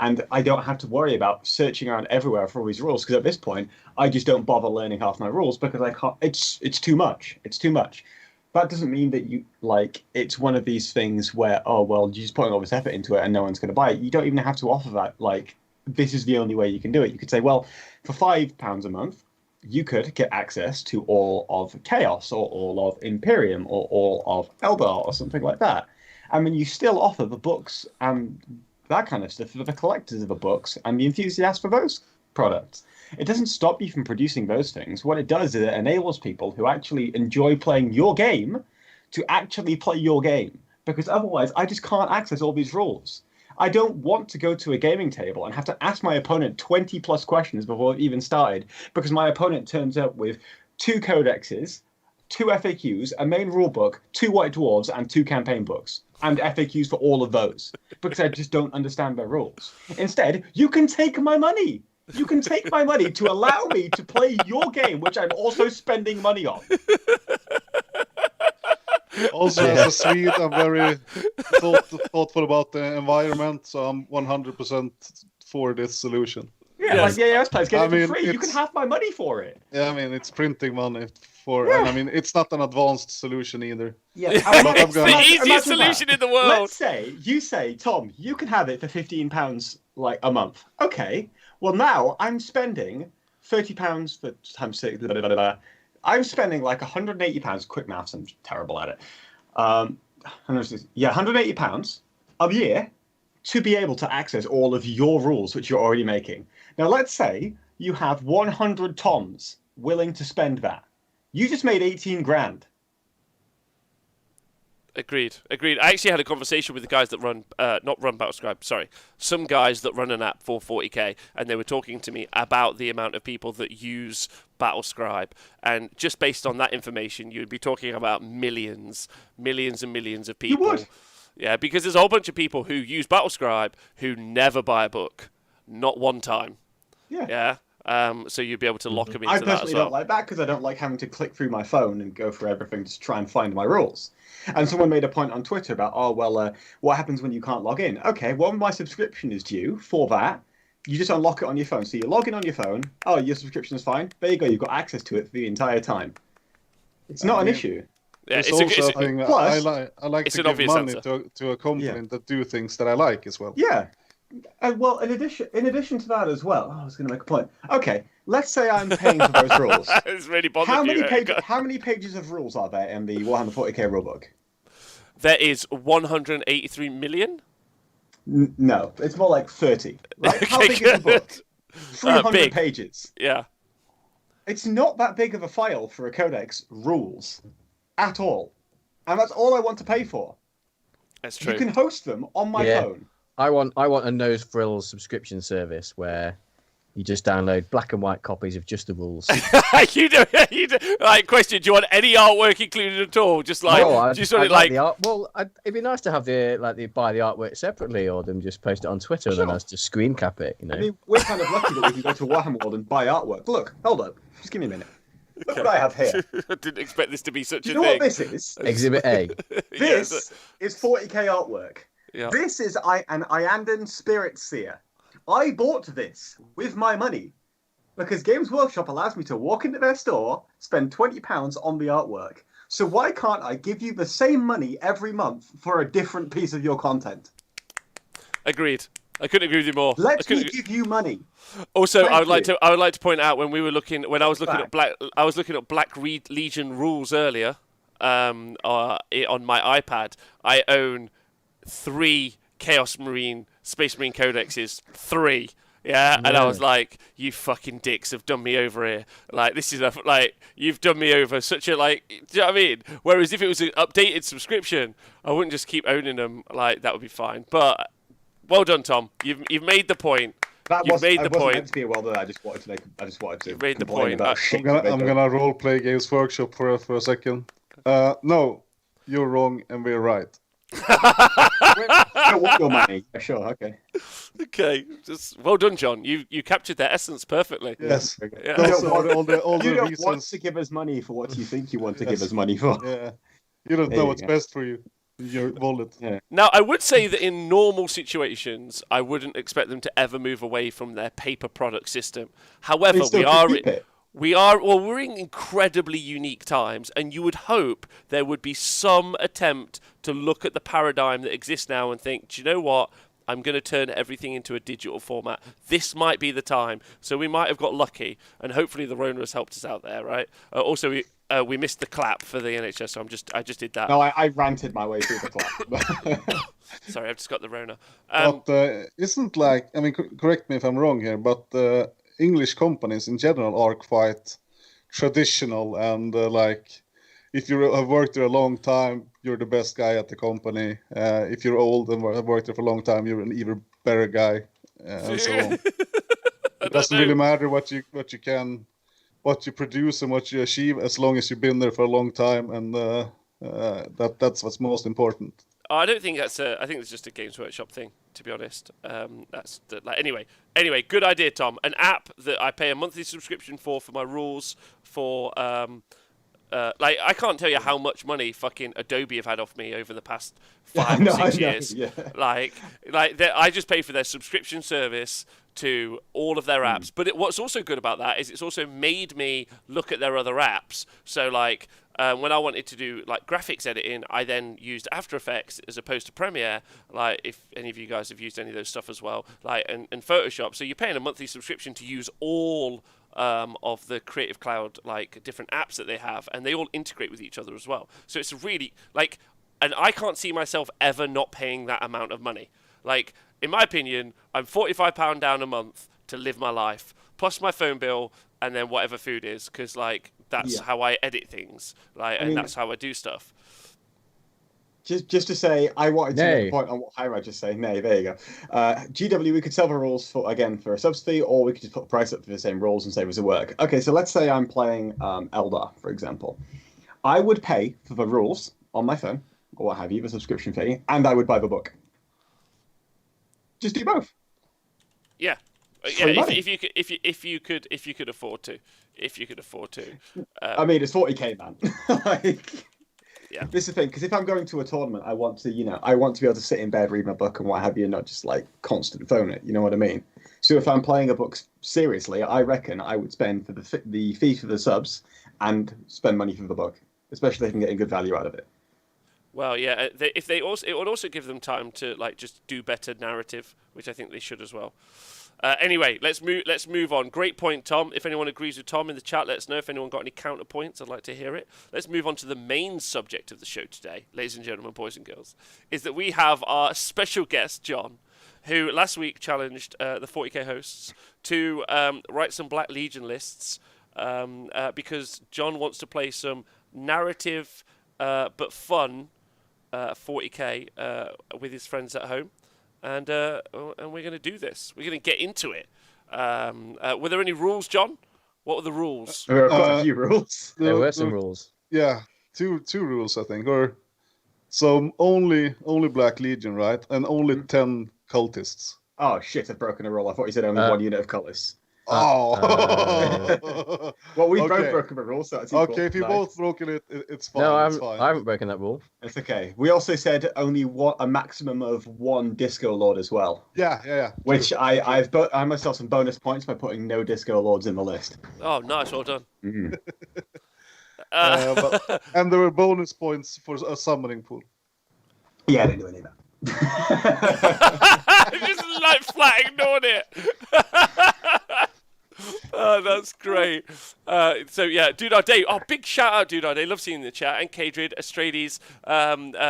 S4: And I don't have to worry about searching around everywhere for all these rules, because at this point, I just don't bother learning half my rules because I can't. It's too much. It's too much. That doesn't mean that it's one of these things where, oh, well, you're just putting all this effort into it and no one's going to buy it. You don't even have to offer that. Like, this is the only way you can do it. You could say, well, for £5 a month, you could get access to all of Chaos or all of Imperium or all of Eldar or something like that. I mean, you still offer the books and that kind of stuff for the collectors of the books and the enthusiasts for those products. It doesn't stop you from producing those things. What it does is it enables people who actually enjoy playing your game to actually play your game. Because otherwise, I just can't access all these rules. I don't want to go to a gaming table and have to ask my opponent 20 plus questions before it even started, because my opponent turns up with 2 codexes, 2 FAQs, a main rulebook, 2 white dwarves, and 2 campaign books, and FAQs for all of those, because I just don't understand their rules. Instead, you can take my money. You can take my money to allow me to play your game, which I'm also spending money on.
S3: Also, as a Swede, I'm very thoughtful about the environment, so I'm 100% for this solution.
S4: Yeah,
S1: Yes.
S4: like AOS players get it for free. You
S3: it's-
S4: can have my money for it.
S3: Yeah, I mean, it's printing money and I mean, it's not an advanced solution either.
S4: Yeah,
S1: It's the easiest
S4: imagine
S1: solution
S4: that.
S1: in the world.
S4: Let's say you say, Tom, you can have it for £15 like a month. Okay. Well, now I'm spending £30 for times 6. Blah, blah, blah, blah. I'm spending like £180. Quick maths, I'm terrible at it. £180 a year to be able to access all of your rules, which you're already making. Now, let's say you have 100 Toms willing to spend that. You just made 18 grand.
S1: Agreed. I actually had a conversation with the guys that not run Battlescribe, sorry, some guys that run an app for 40k, and they were talking to me about the amount of people that use Battlescribe, and just based on that information, you'd be talking about millions and millions of people.
S4: You would.
S1: Yeah, because there's a whole bunch of people who use Battlescribe who never buy a book, not one time.
S4: Yeah.
S1: Yeah. So you'd be able to lock them into
S4: I
S1: that as
S4: personally
S1: well.
S4: don't like that because I don't like having to click through my phone and go through everything to try and find my rules. And someone made a point on Twitter about, what happens when you can't log in? Okay, well, my subscription is due for that. you just unlock it on your phone. So you log in on your phone. Oh, your subscription is fine. There you go. You've got access to it for the entire time. It's not an issue.
S1: Yeah,
S3: It's also a thing.
S4: plus,
S3: I like
S1: it's
S3: to
S1: an
S3: give
S1: obvious
S3: money
S1: answer.
S3: to a company that do things that I like as well.
S4: Yeah. Well, in addition to that as well, I was going to make a point. Okay, let's say I'm paying for those rules.
S1: It's really bothered you.
S4: How many pages of rules are there in the Warhammer 40k rulebook?
S1: There is 183 million.
S4: No, it's more like 30. Right? How
S1: Okay,
S4: big is the book?
S1: good.
S4: 300
S1: Big.
S4: pages.
S1: Yeah,
S4: It's not that big of a file for a codex rules at all. And that's all I want to pay for.
S1: that's true.
S4: You can host them on my
S2: Yeah.
S4: phone.
S2: I want a Nose Frills subscription service where you just download black and white copies of just the rules.
S1: you do. Right, question: do you want any artwork included at all? Just like, just sort
S2: I'd
S1: of like.
S2: the art. Well, it'd be nice to have buy the artwork separately, or them just post it on Twitter and then us just screen cap it. You know.
S4: I mean, we're kind of lucky that we can go to Warhammer World and buy artwork. Look, hold up. Just give me a minute. Look what I have here.
S1: I didn't expect this to be such
S4: Do
S1: a
S4: you know
S1: thing.
S4: what this is?
S2: Exhibit A.
S4: This is 40k artwork.
S1: Yeah.
S4: This is an Iandan Spirit Seer. I bought this with my money because Games Workshop allows me to walk into their store, spend £20 on the artwork. So why can't I give you the same money every month for a different piece of your content?
S1: Agreed. I couldn't agree with you more.
S4: Let me give you money.
S1: Also,
S4: Thank
S1: I would like
S4: you.
S1: to point out when I was looking at Black Legion rules earlier, on my iPad. I own 3 Chaos Marine Space Marine codexes. 3. Yeah, and I was like, "You fucking dicks have done me over here. Like, this is you've done me over. Such a do you know what I mean? Whereas if it was an updated subscription, I wouldn't just keep owning them. Like, that would be fine. But well done, Tom. You've made the point. You've made the point.
S4: Meant to be a well done. I just wanted to.
S1: You've made the
S4: complain
S1: point.
S4: about shit
S3: I'm
S4: that they
S3: gonna role play Games Workshop for a second. No, you're wrong and we're right.
S4: I want your money. Sure, okay.
S1: Okay, just well done, John. You captured their essence perfectly.
S3: Yes.
S1: Yeah.
S3: Those are all the
S4: You don't want
S3: reasons.
S4: to give us money for what you think you want to
S3: Yes.
S4: give us money for.
S3: Yeah. You don't
S4: There
S3: know
S4: you
S3: what's
S4: go.
S3: best for you. Your wallet.
S4: Yeah.
S1: Now, I would say that in normal situations, I wouldn't expect them to ever move away from their paper product system. However,
S4: They still keep it.
S1: we're in incredibly unique times, and you would hope there would be some attempt to look at the paradigm that exists now and think, do you know what? I'm going to turn everything into a digital format. This might be the time. So we might have got lucky, and hopefully the Rona has helped us out there, right? Also, we missed the clap for the NHS, so I just did that.
S4: No, I ranted my way through the clap.
S1: Sorry, I've just got the Rona.
S3: But isn't correct me if I'm wrong here, but English companies in general are quite traditional and if you have worked there a long time, you're the best guy at the company. If you're old and have worked there for a long time, you're an even better guy, and so on. It doesn't really matter what you produce and what you achieve, as long as you've been there for a long time, and that's what's most important.
S1: I don't think that's I think it's just a Games Workshop thing, to be honest. Anyway, good idea, Tom. An app that I pay a monthly subscription for my rules for. I can't tell you how much money fucking Adobe have had off me over the past 5 or 6 years.
S4: Yeah.
S1: I just pay for their subscription service to all of their apps. But what's also good about that is it's also made me look at their other apps. So when I wanted to do graphics editing, I then used After Effects as opposed to Premiere. If any of you guys have used any of those stuff as well, and Photoshop. So you're paying a monthly subscription to use all of the Creative Cloud different apps that they have, and they all integrate with each other as well. So it's really and I can't see myself ever not paying that amount of money. In my opinion, I'm £45 down a month to live my life, plus my phone bill, and then whatever food is, because that's how I edit things, that's how I do stuff.
S4: Just to say, I wanted to make a point on what Hyride just saying. Nay, there you go. GW, we could sell the rules for a subsidy, or we could just put the price up for the same rules and save us the work. Okay, so let's say I'm playing Eldar, for example. I would pay for the rules on my phone, or what have you, the subscription fee, and I would buy the book. Just do both.
S1: Yeah. If you could afford to. I
S4: mean, it's 40k, man.
S1: Yeah.
S4: This is the thing, because if I'm going to a tournament, I want to be able to sit in bed, read my book, and what have you, and not just constant phone it. You know what I mean? So if I'm playing a book seriously, I reckon I would spend for the fee for the subs and spend money for the book, especially if I'm getting good value out of it.
S1: Well, yeah. It would also give them time to like just do better narrative, which I think they should as well. Anyway, let's move on. Great point, Tom. If anyone agrees with Tom in the chat, let us know. If anyone got any counterpoints, I'd like to hear it. Let's move on to the main subject of the show today, ladies and gentlemen, boys and girls, is that we have our special guest, John, who last week challenged the 40k hosts to write some Black Legion lists because John wants to play some narrative but fun 40k with his friends at home. And we're going to do this. We're going to get into it. Were there any rules, John? What were the rules?
S4: There are quite a few rules.
S2: There were some rules.
S3: Yeah, two rules I think. Or so only Black Legion, right? And only 10 cultists.
S4: Oh shit! I've broken a rule. I thought you said only one unit of cultists.
S3: Oh.
S4: Well, we've
S3: Okay.
S4: both broken the rule, so that's
S3: Okay,
S4: equal.
S3: if you
S4: Nice.
S3: both broken it, it's fine.
S2: No,
S3: it's fine.
S2: I haven't broken that rule.
S4: It's okay. We also said only a maximum of one Disco Lord as well,
S3: Yeah.
S4: which I myself some bonus points by putting no Disco Lords in the list.
S1: Oh, nice. Well done.
S3: And there were bonus points for a summoning pool.
S4: Yeah, I didn't do any of that.
S1: Just like flat ignored it. Oh, that's great. So yeah, Dude Our Day. Oh, big shout out, Dude Our Day. Love seeing you in the chat. And Kadrid, Astrades.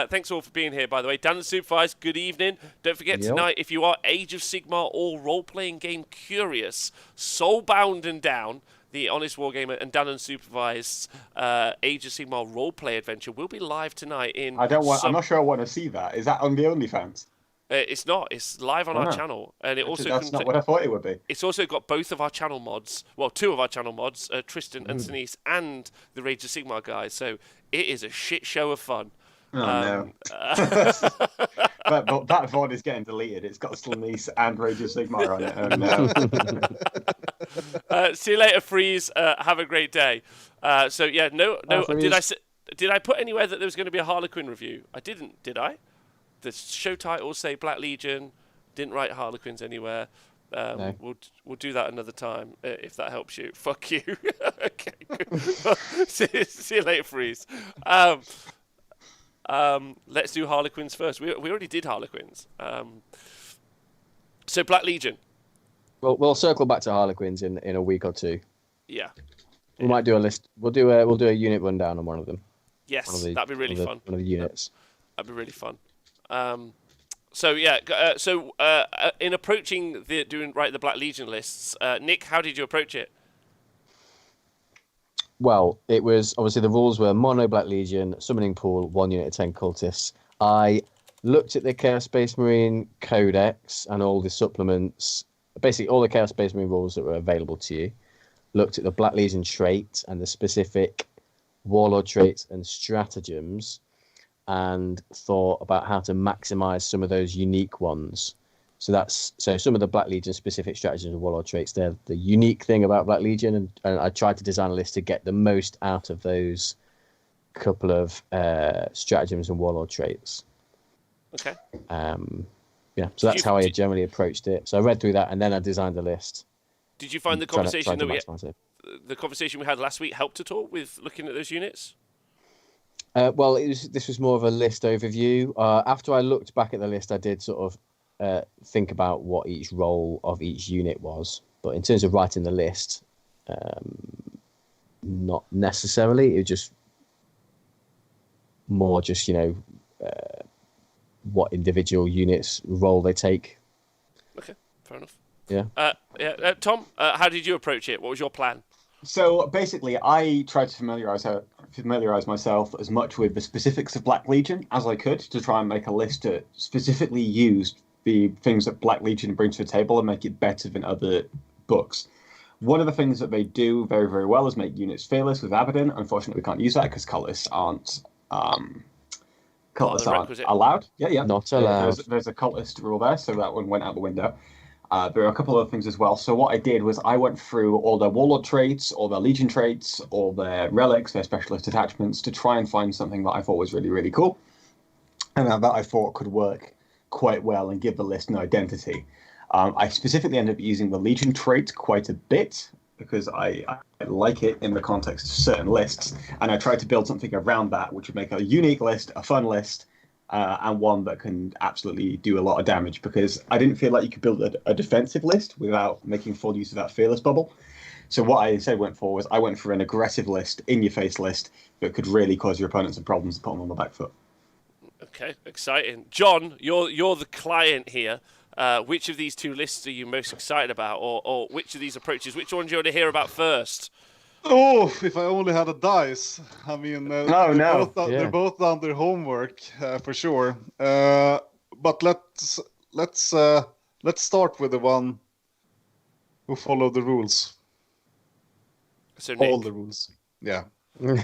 S1: Thanks all for being here, by the way. Dan and Supervise, good evening. Don't forget tonight, if you are Age of Sigmar or role-playing game curious, Soulbound and Down, the Honest Wargamer and Dan and Supervise's Age of Sigmar role-play adventure will be live tonight in...
S4: I'm not sure I want to see that. Is that on the OnlyFans?
S1: It's not. It's live on our channel, and it also
S4: That's not what I thought it would be.
S1: It's also got both of our channel mods. Well, two of our channel mods, Tristan and Denise, and the Rage of Sigmar guys. So it is a shit show of fun.
S4: Oh no! but that VOD is getting deleted. It's got Denise and Rage of Sigmar on it. Oh no!
S1: See you later, Freeze. Have a great day. So yeah, no. Did I put anywhere that there was going to be a Harlequin review? I didn't. Did I? The show titles say Black Legion. Didn't write Harlequins anywhere.
S2: No.
S1: We'll do that another time if that helps you. Fuck you. Okay. See you later, Freeze. Let's do Harlequins first. We already did Harlequins. So Black Legion.
S2: Well, we'll circle back to Harlequins in a week or two.
S1: Yeah.
S2: We might do a list. We'll do a unit rundown on one of them.
S1: Yes, that'd be really fun.
S2: One of the units.
S1: That'd be really fun. So in approaching the Black Legion lists, Nick, how did you approach it?
S2: Well, it was obviously the rules were mono Black Legion, summoning pool, 1 unit of 10 cultists. I looked at the Chaos Space Marine Codex and all the supplements, basically all the Chaos Space Marine rules that were available to you. Looked at the Black Legion trait and the specific Warlord traits and stratagems, and thought about how to maximize some of those unique ones. So some of the Black Legion specific stratagems and Warlord traits, they're the unique thing about Black Legion, and I tried to design a list to get the most out of those couple of stratagems and Warlord traits.
S1: Okay.
S2: So that's how I generally approached it. So I read through that and then I designed a list.
S1: Did you find the conversation we had last week helped at all with looking at those units?
S2: Well, this was more of a list overview. After I looked back at the list, I did sort of think about what each role of each unit was. But in terms of writing the list, not necessarily. It was just more what individual units role they take.
S1: Okay, fair enough.
S2: Yeah.
S1: Tom, how did you approach it? What was your plan?
S4: So basically, I tried to familiarize myself as much with the specifics of Black Legion as I could to try and make a list that specifically used the things that Black Legion brings to the table and make it better than other books. One of the things that they do very, very well is make units fearless with Abaddon. Unfortunately, we can't use that because cultists aren't allowed. Yeah.
S2: Not allowed.
S4: There's a cultist rule there, so that one went out the window. There are a couple of things as well. So what I did was I went through all their Warlord traits, all their Legion traits, all their relics, their specialist attachments to try and find something that I thought was really, really cool. And that I thought could work quite well and give the list an identity. I specifically end up using the Legion trait quite a bit because I like it in the context of certain lists, and I tried to build something around that, which would make a unique list, a fun list, and one that can absolutely do a lot of damage, because I didn't feel like you could build a defensive list without making full use of that fearless bubble. So what I instead went for was I went for an aggressive list, in-your-face list, that could really cause your opponent some problems and put them on the back foot.
S1: Okay, exciting. John, you're the client here. Which of these two lists are you most excited about, or which of these approaches? Which one do you want to hear about first?
S3: Oh, if I only had a dice. I mean, they're both done their homework for sure. But let's start with the one who followed the rules.
S1: So Nick.
S3: All the rules. Yeah.
S2: Okay.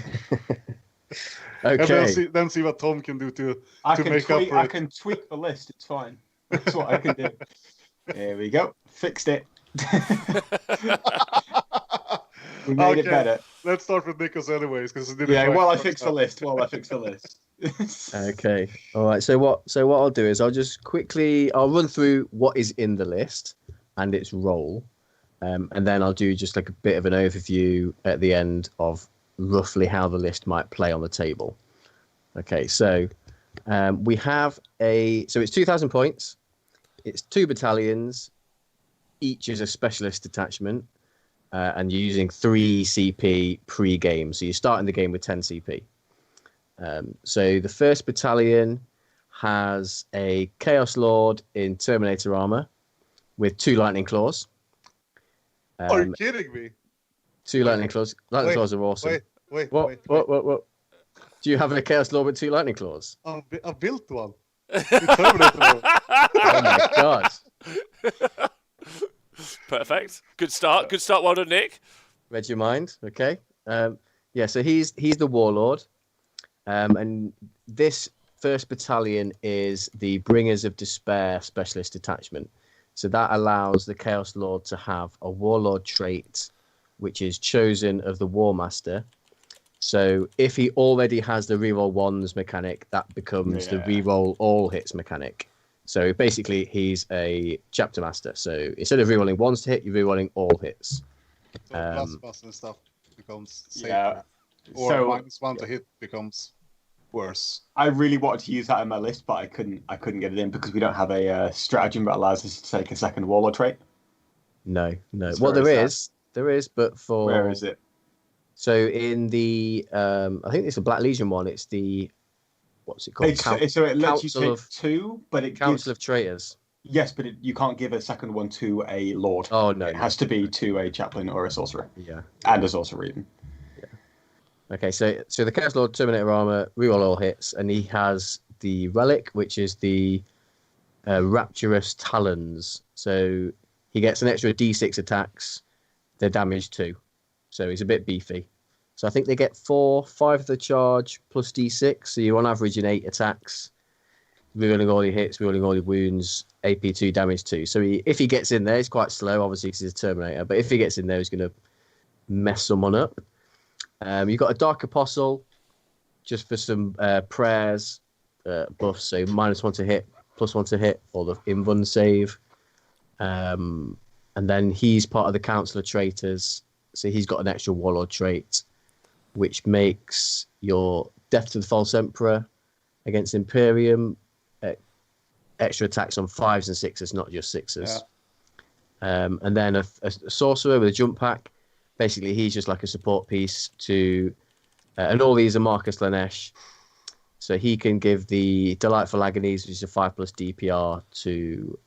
S3: And then see what Tom can do to make up for it.
S4: I can tweak the list. It's fine. That's what I can do. There we go. Fixed it. We made it better.
S3: Let's start with Nikos anyways, because
S4: I fixed the list.
S2: Okay. All right. So what I'll do is I'll just quickly run through what is in the list and its role, and then I'll do just like a bit of an overview at the end of roughly how the list might play on the table. Okay. So we have so it's 2,000 points. It's 2 battalions. Each is a specialist detachment. And you're using 3 CP pre-game. So you're starting the game with 10 CP. So the 1st battalion has a Chaos Lord in Terminator armor with 2 Lightning Claws.
S3: Are you kidding me?
S2: 2 Lightning Claws. Lightning Claws are awesome.
S3: Wait.
S2: What? Do you have a Chaos Lord with 2 Lightning Claws?
S3: I built one. Terminator one.
S2: Oh my god.
S1: Perfect. Good start. Well done, Nick.
S2: Read your mind. Okay. So he's the Warlord. And this 1st battalion is the Bringers of Despair specialist detachment. So that allows the Chaos Lord to have a Warlord trait, which is chosen of the War Master. So if he already has the reroll ones mechanic, that becomes the reroll all hits mechanic. So basically, he's a chapter master. So instead of rerolling ones to hit, you're rerolling all hits.
S3: So plus and stuff becomes safer.
S4: Yeah.
S3: Or
S4: So,
S3: -1 to hit becomes worse.
S4: I really wanted to use that in my list, but I couldn't get it in because we don't have a stratagem that allows us to take a second Warlord trait.
S2: No.
S4: So
S2: Well,
S4: where is
S2: there is, but for
S4: Where is it?
S2: So in the I think it's a Black Legion one. It's the what's it called?
S4: So it lets you
S2: Council
S4: take
S2: of
S4: 2, but it
S2: Council
S4: gives,
S2: of Traitors.
S4: yes, but you can't give a second one to a Lord.
S2: Oh no,
S4: It has to be to a chaplain or a sorcerer,
S2: yeah.
S4: and a sorcerer even.
S2: Okay, so the Chaos Lord Terminator armor, reroll all hits, and he has the relic, which is the Rapturous Talons. So he gets an extra D6 attacks. They're damage 2, so he's a bit beefy. So I think they get 5 of the charge plus D6. So you're on average in 8 attacks, rerolling all your hits, rerolling all your wounds, AP 2, damage 2. So if he gets in there, he's quite slow, obviously, because he's a Terminator. But if he gets in there, he's going to mess someone up. You've got a Dark Apostle, just for some prayers buffs. So -1 to hit, +1 to hit, or the invuln save. And then he's part of the Council of Traitors. So he's got an extra Warlord trait, which makes your Death to the False Emperor against Imperium extra attacks on 5s and 6s, not just 6s. Yeah. And then a sorcerer with a jump pack. Basically, he's just like a support piece to... and all these are Marcus Lanesh. So he can give the Delightful Agonies, which is a 5+ DPR, to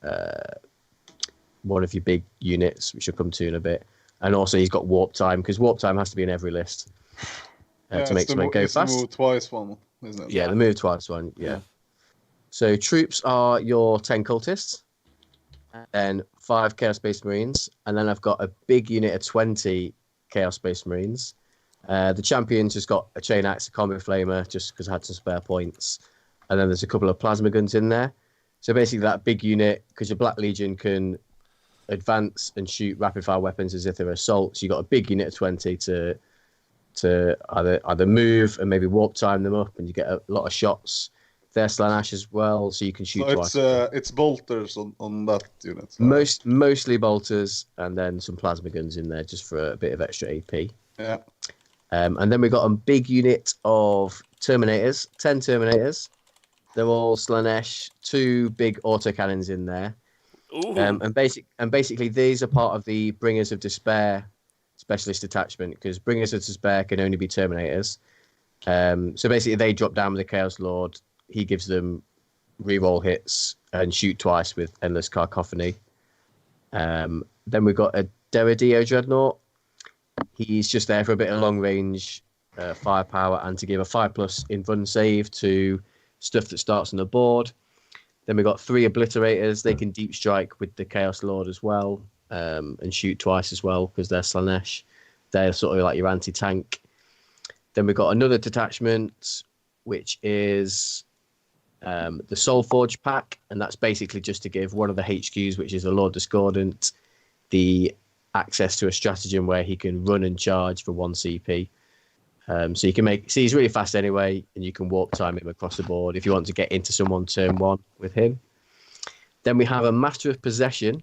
S2: one of your big units, which I'll come to in a bit. And also he's got Warp Time, because Warp Time has to be in every list to make something go fast.
S3: The move twice one, isn't it?
S2: Yeah, the move twice one, yeah. So troops are your 10 cultists, and 5 Chaos Space Marines, and then I've got a big unit of 20 Chaos Space Marines. The champion's just got a Chain Axe, a Combat Flamer, just because I had some spare points. And then there's a couple of Plasma Guns in there. So basically that big unit, because your Black Legion can advance and shoot rapid-fire weapons as if they're assaults, you've got a big unit of 20 to either move and maybe warp time them up, and you get a lot of shots. They're Slaanesh as well, so you can shoot
S3: So
S2: twice.
S3: it's bolters on that unit.
S2: Mostly bolters, and then some plasma guns in there just for a bit of extra AP.
S3: Yeah.
S2: And then we got a big unit of Terminators, 10 Terminators. They're all Slaanesh, 2 big autocannons in there.
S1: Ooh.
S2: And basically these are part of the Bringers of Despair specialist detachment, because Bringers of Despair can only be Terminators. So basically they drop down with the Chaos Lord. He gives them reroll hits and shoot twice with Endless Cacophony. Then we've got a Deradio Dreadnought. He's just there for a bit of long range firepower and to give a 5+ in run save to stuff that starts on the board. Then we've got 3 Obliterators. They can deep strike with the Chaos Lord as well, and shoot twice as well because they're Slaanesh. They're sort of like your anti-tank. Then we've got another detachment, which is the Soulforge pack, and that's basically just to give one of the HQs, which is the Lord Discordant, the access to a stratagem where he can run and charge for 1 CP. So you can he's really fast anyway, and you can warp time him across the board if you want to get into someone turn 1 with him. Then we have a Master of Possession,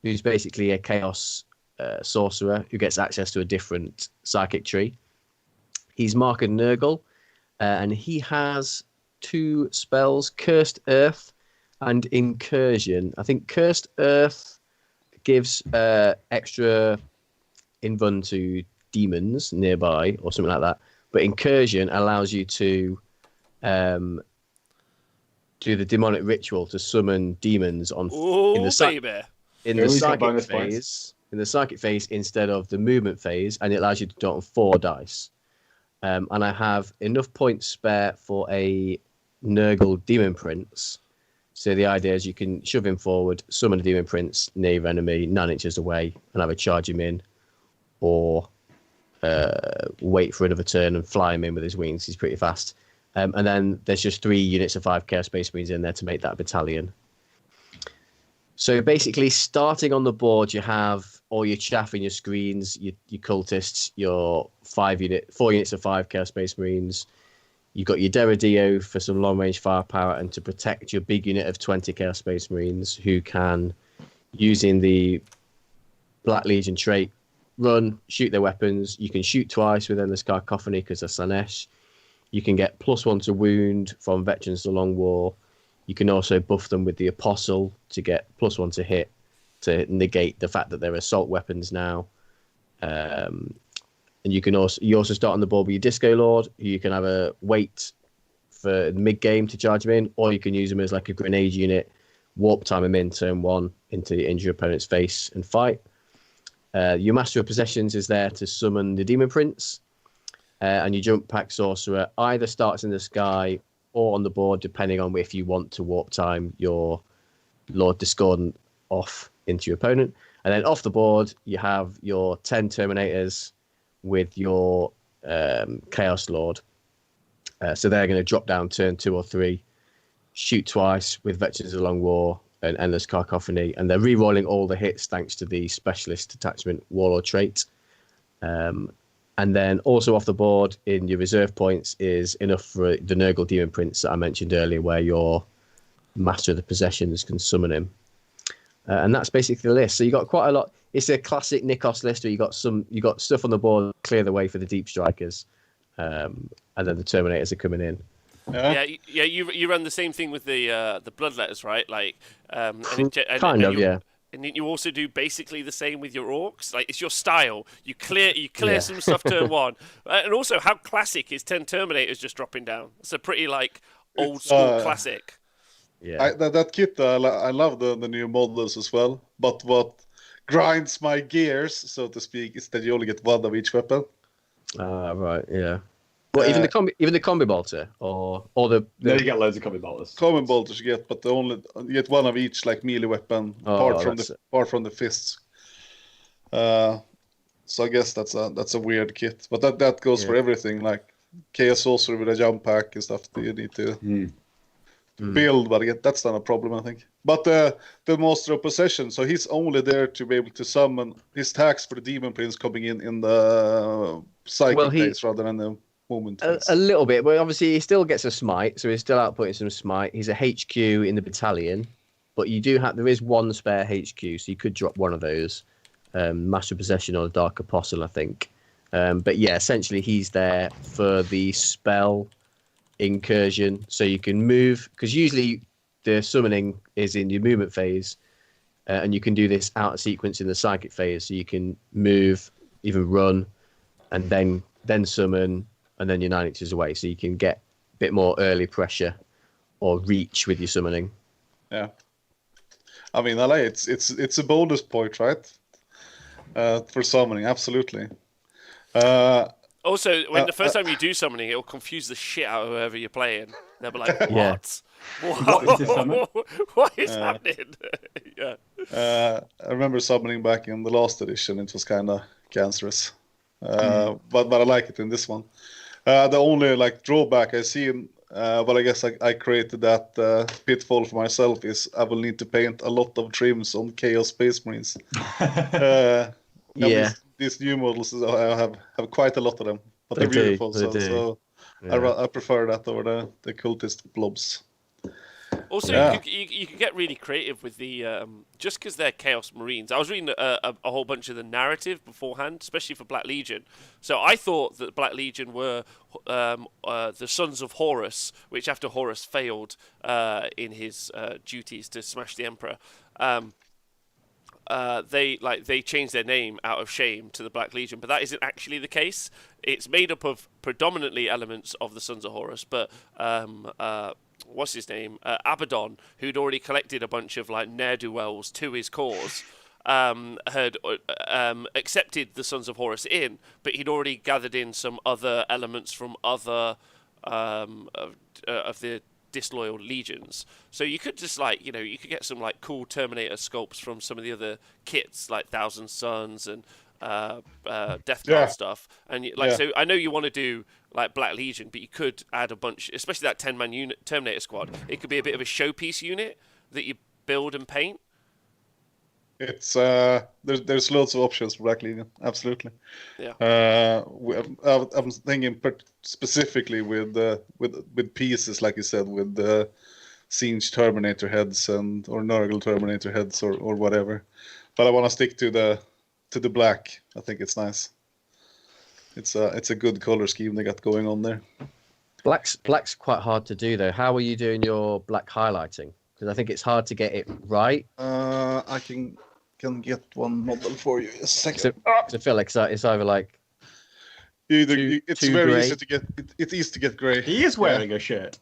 S2: who's basically a Chaos sorcerer who gets access to a different psychic tree. He's Mark and Nurgle, and he has 2 spells, Cursed Earth and Incursion. I think Cursed Earth gives extra invuln to demons nearby or something like that, but Incursion allows you to do the demonic ritual to summon demons on in the psychic phase instead of the movement phase, and it allows you to do it on 4 dice. And I have enough points spare for a Nurgle Demon Prince. So the idea is you can shove him forward, summon a Demon Prince near your enemy 9 inches away, and either charge him in or wait for another turn and fly him in with his wings. He's pretty fast. And then there's just 3 units of 5 Chaos Space Marines in there to make that battalion. So basically, starting on the board, you have all your chaff in your screens, your cultists, your 4 units of 5 Chaos Space Marines. You've got your Deradio for some long-range firepower and to protect your big unit of 20 Chaos Space Marines who can, using the Black Legion trait, run, shoot their weapons. You can shoot twice with Endless Cacophony because they're Slaanesh. You can get +1 to wound from Veterans of the Long War. You can also buff them with the Apostle to get +1 to hit to negate the fact that they're assault weapons now. And you also start on the board with your Disco Lord, who you can have a wait for mid-game to charge him in, or you can use him as like a grenade unit, warp time him in turn 1 into your opponent's face and fight. Your Master of Possessions is there to summon the Demon Prince, and your Jump Pack Sorcerer either starts in the sky or on the board, depending on if you want to warp time your Lord Discordant off into your opponent. And then off the board, you have your 10 Terminators with your Chaos Lord. So they're going to drop down turn 2 or 3, shoot twice with Veterans of the Long War and Endless Cacophony, and they're re-rolling all the hits thanks to the Specialist Attachment Warlord trait. And then also off the board in your reserve points is enough for the Nurgle Demon Prince that I mentioned earlier, where your Master of the Possessions can summon him. And that's basically the list. So you got quite a lot. It's a classic Nikos list where you got stuff on the board, clear the way for the deep strikers, and then the Terminators are coming in.
S1: Yeah. You run the same thing with the Bloodletters, right? Like,
S2: yeah.
S1: And you also do basically the same with your orcs. Like, it's your style. You clear some stuff turn 1, and also how classic is 10 Terminators just dropping down. It's a pretty like old school classic.
S2: Yeah,
S3: that kit, I love the new models as well. But what grinds my gears, so to speak, is that you only get 1 of each weapon.
S2: Right, yeah. Well, even the combi bolter or the
S4: No, you get loads of combi bolters.
S3: Common bolters you get, but you get 1 of each like melee weapon, apart from the fists. So I guess that's a weird kit, but that goes for everything, like Chaos Sorcerer with a jump pack and stuff that you need to build. But again, that's not a problem, I think. But the Master of Possession, so he's only there to be able to summon his tax for the Demon Prince coming in the psychic phase rather than the moment
S2: A
S3: phase.
S2: little bit, but obviously he still gets a smite, so he's still outputting some smite. He's a HQ in the battalion, but there is one spare HQ, so you could drop one of those, Master Possession or Dark Apostle, I think. But yeah, essentially he's there for the spell incursion, so you can move, because usually the summoning is in your movement phase, and you can do this out of sequence in the psychic phase, so you can move, even run, and then summon, and then your 9 inches away, so you can get a bit more early pressure or reach with your summoning.
S3: Yeah, I mean, LA, it's a bonus point, right? For summoning, absolutely.
S1: Also, when the first time you do summoning, it'll confuse the shit out of whoever you're playing. They'll be like,
S2: Yeah.
S1: what?
S4: What is this summon?
S1: What is happening? Yeah.
S3: I remember summoning back in the last edition. It was kind of cancerous, but I like it in this one. The only like drawback I see, but I guess I created that pitfall for myself, is I will need to paint a lot of trims on Chaos Space Marines.
S2: Yeah.
S3: These new models, I have quite a lot of them, but
S2: They
S3: they're
S2: do,
S3: beautiful.
S2: they do.
S3: So
S2: Yeah.
S3: I prefer that over the cultist blobs.
S1: Also,
S3: Yeah.
S1: you could get really creative with the just because they're Chaos Marines. I was reading a whole bunch of the narrative beforehand, especially for Black Legion. So I thought that Black Legion were the sons of Horus, which after Horus failed in his duties to smash the Emperor, they changed their name out of shame to the Black Legion, but that isn't actually the case. It's made up of predominantly elements of the Sons of Horus, but what's his name? Abaddon, who'd already collected a bunch of like ne'er-do-wells to his cause, had accepted the Sons of Horus in, but he'd already gathered in some other elements from other of the disloyal legions. So you could just you could get some like cool Terminator sculpts from some of the other kits, like Thousand Suns and Death Guard stuff. And so I know you want to do like Black Legion, but you could add a bunch, especially that 10-man unit Terminator squad. It could be a bit of a showpiece unit that you build and paint.
S3: It's there's loads of options for Black Legion, absolutely.
S1: Yeah.
S3: I'm thinking specifically with pieces, like you said, with the Siege Terminator heads or Nurgle Terminator heads or whatever. But I want to stick to the black. I think it's nice. It's a good color scheme they got going on there.
S2: Black's quite hard to do though. How are you doing your black highlighting? Because I think it's hard to get it right.
S3: I can get one model for you. A second.
S2: So I feel like it's either like
S3: it's
S2: too
S3: very
S2: grey.
S3: easy to get. It's easy to get gray.
S4: He is wearing a shirt.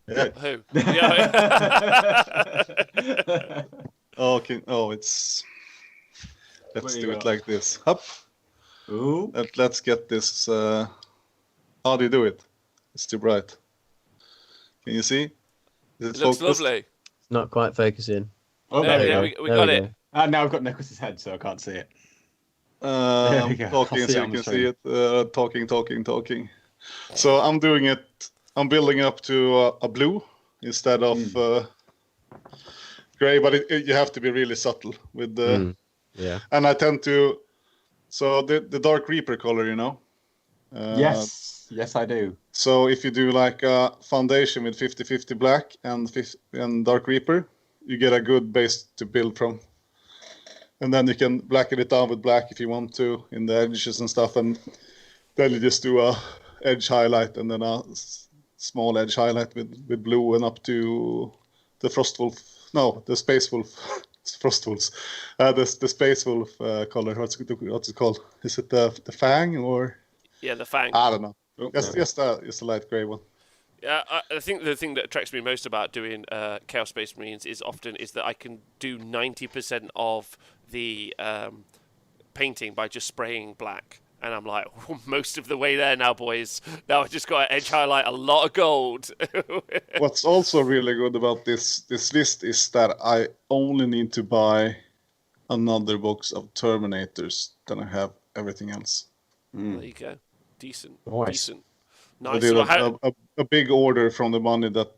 S3: Yeah.
S1: Who? Yeah.
S3: Okay. Oh, it's. Let's
S4: What do
S3: do
S4: you
S3: it
S4: got?
S3: like this. Up.
S4: Ooh.
S3: Let's get this. How do you do it? It's too bright. Can you see? Is it
S1: Looks
S3: focused?
S1: lovely.
S2: not quite focusing.
S4: Oh,
S1: There
S4: there
S1: we
S4: we
S1: go.
S4: go.
S1: We
S2: There
S1: got
S2: we
S1: it.
S2: go.
S4: Now I've got Nicholas's head, so I can't see it.
S3: I'm
S4: we go.
S3: talking
S4: I'll see
S3: so
S4: it
S3: you
S4: on the
S3: can see it. Talking. So I'm doing it. I'm building up to a blue instead of gray, but you have to be really subtle with the.
S2: Yeah.
S3: And I tend to. So the Dark Reaper color, you know.
S4: Yes, I do.
S3: So if you do like a foundation with 50-50 black and Dark Reaper, you get a good base to build from. And then you can blacken it down with black if you want to in the edges and stuff, and then you just do a edge highlight and then a small edge highlight with blue and up to the Frostwolf. No, the Space Wolf. It's Frostwolves. The Space Wolf color. What's it called? Is it the Fang or?
S1: Yeah, the Fang.
S3: I don't know. Just a light grey one.
S1: Yeah, I think the thing that attracts me most about doing Chaos Space Marines is that I can do 90% of the painting by just spraying black. And I'm like, most of the way there now, boys. Now I just got to edge highlight a lot of gold.
S3: What's also really good about this list is that I only need to buy another box of Terminators than I have everything else.
S1: There you go. Decent.
S2: Nice.
S1: Decent.
S3: I
S1: Nice.
S3: did
S1: Well, how-
S3: a big order from the money that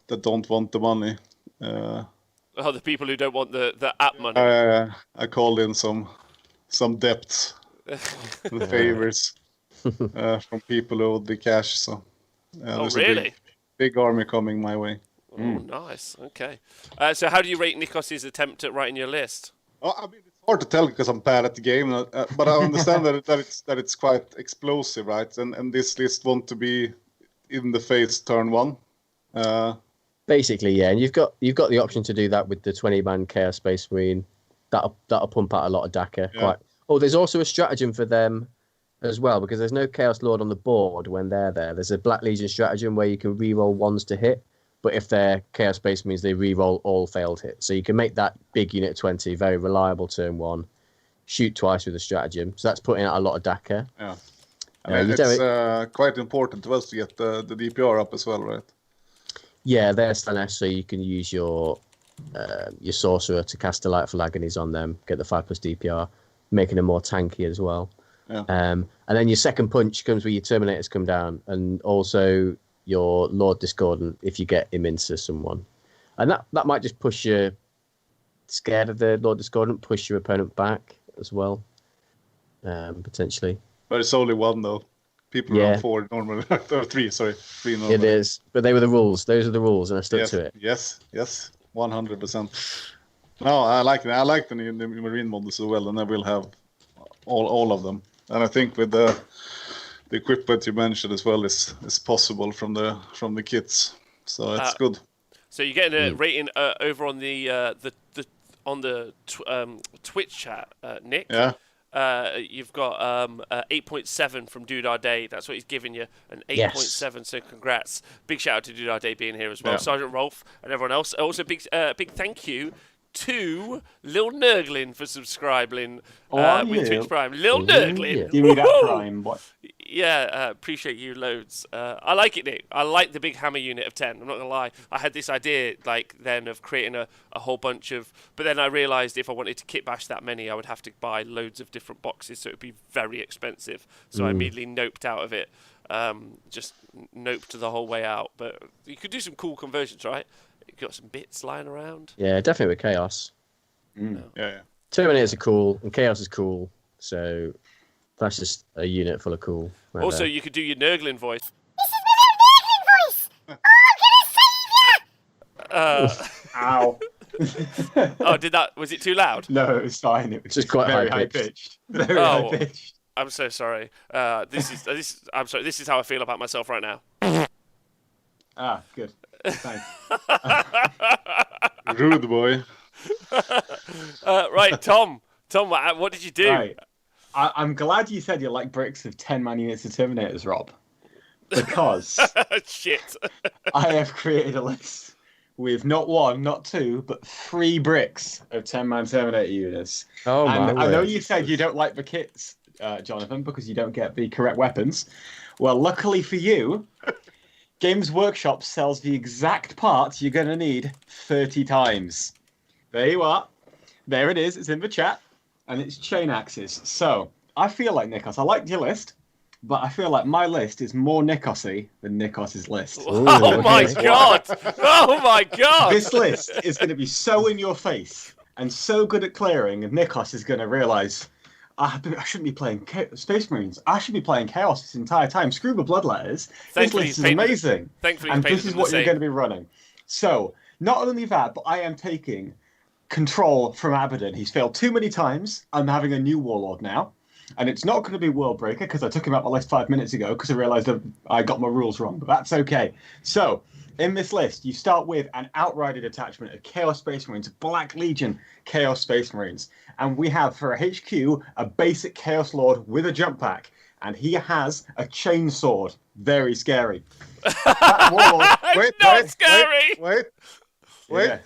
S3: don't want the money.
S1: the people who don't want the app money.
S3: I called in some debts and favors. from people who owed the cash. So there's a
S1: really?
S3: big army coming my way.
S1: Oh, nice. Okay. So how do you rate Nikos' attempt at writing your list?
S3: Oh, I mean, it's hard to tell because I'm bad at the game, but I understand that it's quite explosive, right? And this list want to be in the phase turn 1.
S2: Basically, yeah, and you've got the option to do that with the 20-man Chaos Space Marine. That'll pump out a lot of DACA.
S3: Yeah.
S2: Oh, there's also a stratagem for them as well, because there's no Chaos Lord on the board when they're there. There's a Black Legion stratagem where you can re-roll ones to hit, but if they're Chaos Space Marines, they re-roll all failed hits. So you can make that big unit 20 very reliable turn 1, shoot twice with a stratagem. So that's putting out a lot of DACA.
S3: Yeah. I mean, it's quite important to us to get the DPR up as well, right?
S2: Yeah, they're Slanesh, so you can use your sorcerer to cast Delightful Agonies on them, get the 5+ DPR, making them more tanky as well.
S3: Yeah.
S2: And then your second punch comes where your Terminators come down, and also your Lord Discordant if you get him into someone. And that might just push you, scared of the Lord Discordant, push your opponent back as well, potentially.
S3: But it's only 1 though. People are on 4 normally, or 3. Sorry, 3 normally.
S2: It is, but they were the rules. Those are the rules, and I stuck
S3: yes,
S2: to it.
S3: Yes, 100%. No, I like the Marine models as well, and I will have all of them. And I think with the equipment you mentioned as well is possible from the kits, so it's good.
S1: So you're getting a rating over on the Twitch chat, Nick.
S3: Yeah.
S1: You've got 8.7 from Dudar Day. That's what he's giving you, an 8.7. So congrats! Big shout out to Dudar Day being here as well, Sergeant Rolf and everyone else. Also, big thank you to Lil Nurglin for subscribing with Twitch Prime. Lil Nurglin,
S4: give me that Prime, boy.
S1: Yeah, appreciate you loads. I like it, Nick. I like the big hammer unit of 10. I'm not gonna lie. I had this idea then of creating a whole bunch of, but then I realised if I wanted to kit bash that many, I would have to buy loads of different boxes, so it would be very expensive. So I immediately noped out of it. Just noped the whole way out. But you could do some cool conversions, right? You got some bits lying around.
S2: Yeah, definitely with Chaos.
S3: Yeah.
S2: Terminators are cool, and Chaos is cool. So that's just a unit full of cool. Right
S1: Also,
S2: there.
S1: you could do your Nurglin voice.
S5: This is my Nurglin voice! Oh, I'm gonna save you!
S4: Ow.
S1: Oh, was it too loud?
S4: No, it was fine. It was
S2: Just quite
S4: very
S2: high-pitched.
S4: Very
S1: Oh.
S4: high pitched.
S1: I'm so sorry. I'm sorry. This is how I feel about myself right now.
S4: Ah, good. Thanks.
S3: Rude boy.
S1: Right, Tom. Tom, what did you do?
S4: Right. I'm glad you said you like bricks of 10-man units of Terminators, Rob. Because
S1: Shit.
S4: I have created a list with not 1, not 2, but 3 bricks of 10-man Terminator units.
S2: Oh my
S4: And I know
S2: word.
S4: you said you don't like the kits, Jonathan, because you don't get the correct weapons. Well, luckily for you, Games Workshop sells the exact parts you're going to need 30 times. There you are. There it is. It's in the chat. And it's chain axes. So, I feel like Nikos. I liked your list, but I feel like my list is more Nikos-y than Nikos' list.
S1: Oh my
S2: okay.
S1: god! Oh my god!
S4: This list is going to be so in your face and so good at clearing, and Nikos is going to realise, I shouldn't be playing Space Marines. I should be playing Chaos this entire time. Screw the Bloodletters. This
S1: Thankfully,
S4: list is
S1: painted-
S4: amazing.
S1: Thankfully,
S4: And
S1: painted
S4: this is
S1: them
S4: what
S1: the
S4: you're
S1: same.
S4: going to be running. So, not only that, but I am taking control from Abaddon. He's failed too many times. I'm having a new Warlord now. And it's not going to be Worldbreaker, because I took him out my list 5 minutes ago, because I realised that I got my rules wrong, but that's okay. So, in this list, you start with an outrider detachment of Chaos Space Marines, Black Legion Chaos Space Marines. And we have, for a HQ, a basic Chaos Lord with a jump pack. And he has a chain sword. Very scary. That Warlord,
S1: It's not scary!
S3: Wait.
S4: yeah,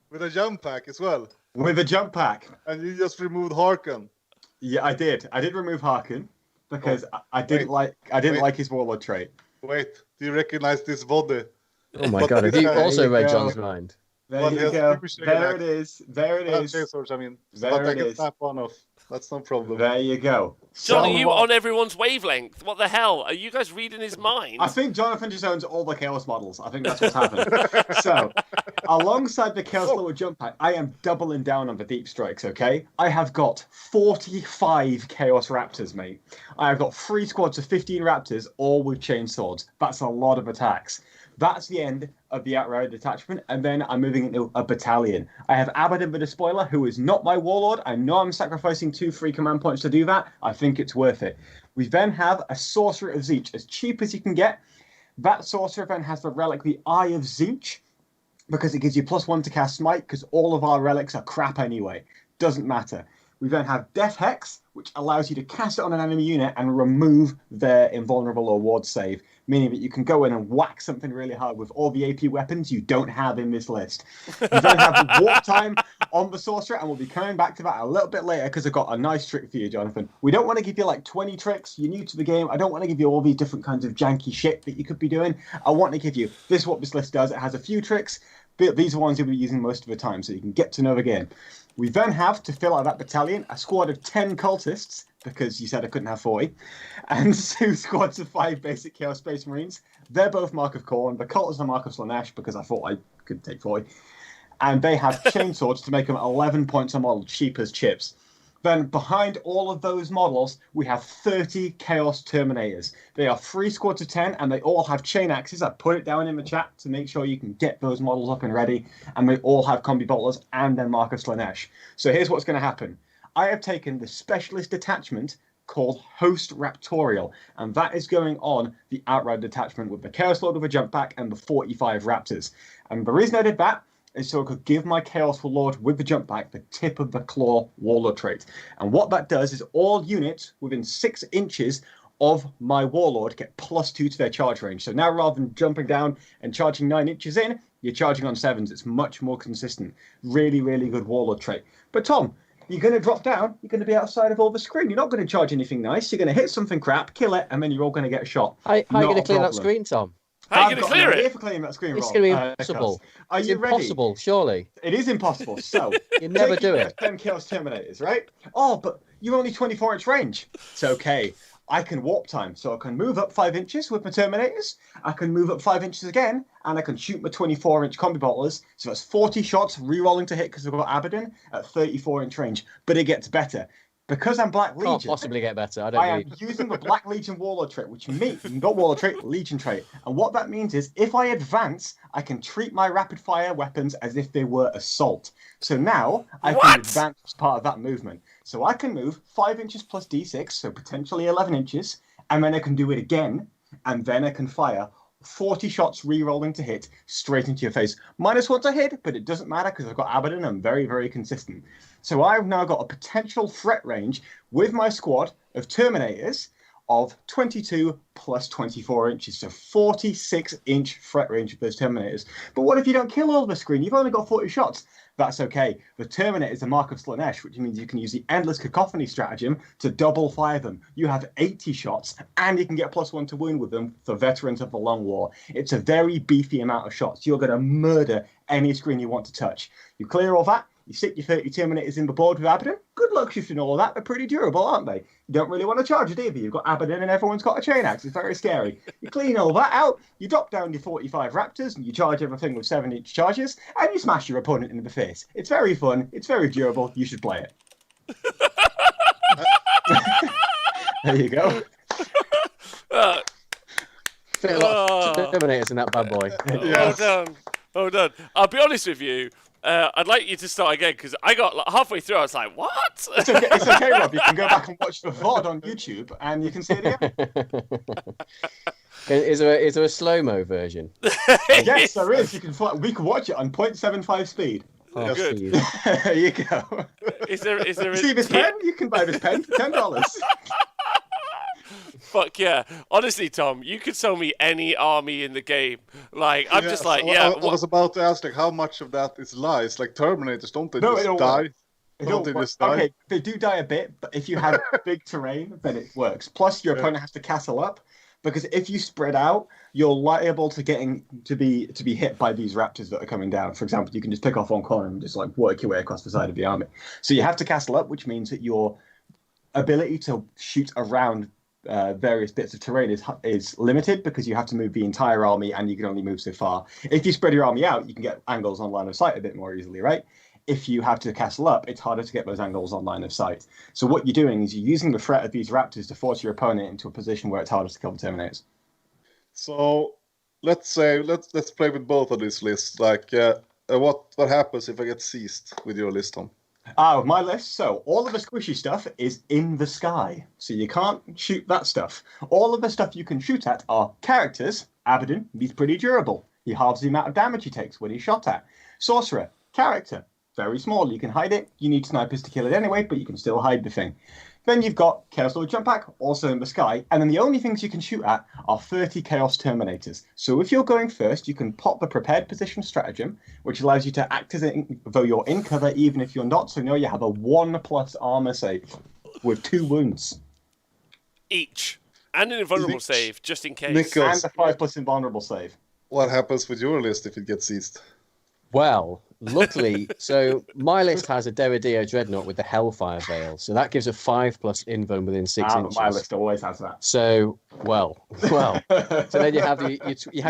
S3: With a jump pack as well.
S4: with a jump pack.
S3: And you just removed Harken.
S4: Yeah, I did. I did remove Harkin because I didn't
S3: wait,
S4: like his Warlord trait.
S3: Wait, do you recognize this body?
S2: Oh my god, have you
S3: There
S2: also
S4: you
S2: read
S4: go.
S2: John's mind?
S4: There
S3: Well,
S4: you
S3: yes,
S4: go.
S3: super shaggy
S4: There
S3: axe.
S4: it is. There it is.
S3: Swords, I mean.
S4: There
S3: but I
S4: it
S3: can
S4: is.
S3: snap one off. That's no problem.
S4: There you go.
S1: John,
S4: So-
S1: are you on everyone's wavelength? What the hell? Are you guys reading his mind?
S4: I think Jonathan just owns all the Chaos models. I think that's what's happening. So, alongside the Chaos Lower Jump Pack, I am doubling down on the Deep Strikes, okay? I have got 45 Chaos Raptors, mate. I have got 3 squads of 15 Raptors, all with chainswords. That's a lot of attacks. That's the end of the Outrider detachment, and then I'm moving into a battalion. I have Abaddon the Despoiler, who is not my Warlord. I know I'm sacrificing 2 free command points to do that. I think it's worth it. We then have a Sorcerer of Tzeentch, as cheap as you can get. That Sorcerer then has the relic, the Eye of Tzeentch, because it gives you +1 to cast Smite, because all of our relics are crap anyway. Doesn't matter. We then have Death Hex, which allows you to cast it on an enemy unit and remove their invulnerable or ward save, meaning that you can go in and whack something really hard with all the AP weapons you don't have in this list. You then have Warp Time on the Sorcerer, and we'll be coming back to that a little bit later because I've got a nice trick for you, Jonathan. We don't want to give you like 20 tricks. You're new to the game. I don't want to give you all these different kinds of janky shit that you could be doing. I want to give you this is what this list does. It has a few tricks, but these are ones you'll be using most of the time, so you can get to know the game. We then have, to fill out that battalion, a squad of 10 cultists, because you said I couldn't have 40, and 2 squads of 5 basic Chaos Space Marines. They're both Mark of Khorne. The cult is the Mark of Slaanesh, because I thought I could take 40. And they have chainswords to make them 11 points a model, cheap as chips. Then behind all of those models, we have 30 Chaos Terminators. They are 3 squads of 10, and they all have chain axes. I put it down in the chat to make sure you can get those models up and ready. And they all have combi bolters and their Mark of Slaanesh. So here's what's going to happen. I have taken the specialist detachment called Host Raptorial, and that is going on the Outrider detachment with the Chaos Lord with a jump back and the 45 Raptors. And the reason I did that is so I could give my Chaos Warlord with the jump back the tip of the Claw Warlord trait. And what that does is all units within 6 inches of my Warlord get +2 to their charge range. So now rather than jumping down and charging 9 inches in, you're charging on 7s. It's much more consistent. Really, really good Warlord trait. But Tom, you're going to drop down, you're going to be outside of all the screen. You're not going to charge anything nice. You're going to hit something crap, kill it, and then you're all going to get shot.
S2: How are you
S4: Not
S2: going to
S4: a
S2: clear that
S4: problem.
S2: screen, Tom?
S1: How are you
S4: I've
S1: going to
S4: got
S1: clear
S4: an idea
S1: it?
S4: for clearing that screen,
S2: It's
S4: Rob.
S2: going to be
S4: Cuz.
S2: impossible.
S4: Are
S2: It's
S4: you ready?
S2: impossible, surely.
S4: It is impossible. So
S2: You never
S4: take
S2: do
S4: your
S2: it.
S4: 10 Chaos Terminators, right? Oh, but you're only 24-inch range. It's okay. I can warp time, so I can move up 5 inches with my Terminators. I can move up 5 inches again, and I can shoot my 24-inch combi bolters. So that's 40 shots, re-rolling to hit because I've got Abaddon at 34-inch range. But it gets better. Because I'm Black
S2: Can't
S4: Legion,
S2: possibly get better.
S4: I am using the Black Legion Warlord trait, which means, not Warlord trait, Legion trait. And what that means is, if I advance, I can treat my rapid fire weapons as if they were assault. So now, I
S1: What?
S4: can advance as part of that movement. So I can move 5 inches plus d6, so potentially 11 inches, and then I can do it again, and then I can fire 40 shots re-rolling to hit straight into your face. -1 to hit, but it doesn't matter because I've got Abaddon. I'm very, very consistent. So I've now got a potential threat range with my squad of Terminators of 22 plus 24 inches. So 46-inch threat range of those Terminators. But what if you don't kill all of the screen? You've only got 40 shots. That's okay. The Terminator is a Mark of Slaanesh, which means you can use the Endless Cacophony stratagem to double fire them. You have 80 shots, and you can get +1 to wound with them for veterans of the Long War. It's a very beefy amount of shots. You're going to murder any screen you want to touch. You clear all that, you stick your 30 Terminators in the board with Abaddon. Good luck shifting all of that. They're pretty durable, aren't they? You don't really want to charge it either. You've got Abaddon and everyone's got a chain axe. It's very scary. You clean all that out, you drop down your 45 Raptors, and you charge everything with 7-inch charges, and you smash your opponent in the face. It's very fun. It's very durable. You should play it. There you go.
S2: Fit a lot of Terminators in that bad boy.
S1: Well done. Well done. I'll be honest with you. I'd like you to start again because I got like, halfway through. I was like, "What?"
S4: It's okay, Rob. You can go back and watch the VOD on YouTube, and you can see it again.
S2: Is there a slow-mo version?
S4: Yes, there is. We can watch it on 0.75 speed.
S2: Oh,
S1: Good.
S2: please.
S4: There you go.
S1: Is there a
S4: See this
S1: tier-
S4: pen? You can buy this pen for $10.
S1: Fuck yeah! Honestly, Tom, you could sell me any army in the game. Like I'm just like,
S3: I
S1: yeah.
S3: was about to ask, like, how much of that is lies? Like Terminators, don't they
S4: No,
S3: just
S4: it'll
S3: die?
S4: work.
S3: Don't they just die?
S4: Okay, they do die a bit, but if you have big terrain, then it works. Plus, your opponent has to castle up, because if you spread out, you're liable to be hit by these raptors that are coming down. For example, you can just pick off one corner and just like work your way across the side of the army. So you have to castle up, which means that your ability to shoot around various bits of terrain is limited because you have to move the entire army and you can only move so far. If you spread your army out, you can get angles on line of sight a bit more easily, right? If you have to castle up, it's harder to get those angles on line of sight. So what you're doing is you're using the threat of these raptors to force your opponent into a position where it's harder to kill the Terminators.
S3: So let's play with both of these lists. Like, what happens if I get seized with your list, Tom?
S4: With my list, so all of the squishy stuff is in the sky, so you can't shoot that stuff. All of the stuff you can shoot at are characters. Abaddon, he's pretty durable. He halves the amount of damage he takes when he's shot at. Sorcerer, character, very small. You can hide it. You need snipers to kill it anyway, but you can still hide the thing. Then you've got Chaos Lord Jump Pack, also in the sky, and then the only things you can shoot at are 30 Chaos Terminators. So if you're going first, you can pop the Prepared Position Stratagem, which allows you to act as though you're in cover even if you're not, so now you have a 1+ armor save with 2 wounds.
S1: Each. And an invulnerable save, just in case.
S3: Nicholas,
S4: And a 5+ invulnerable save.
S3: what happens with your list if it gets seized?
S2: Well, luckily, so my list has a Derridio Dreadnought with the Hellfire Veil, so that gives a 5+ invuln within 6 inches.
S4: My list always has that.
S2: So, well. So then you have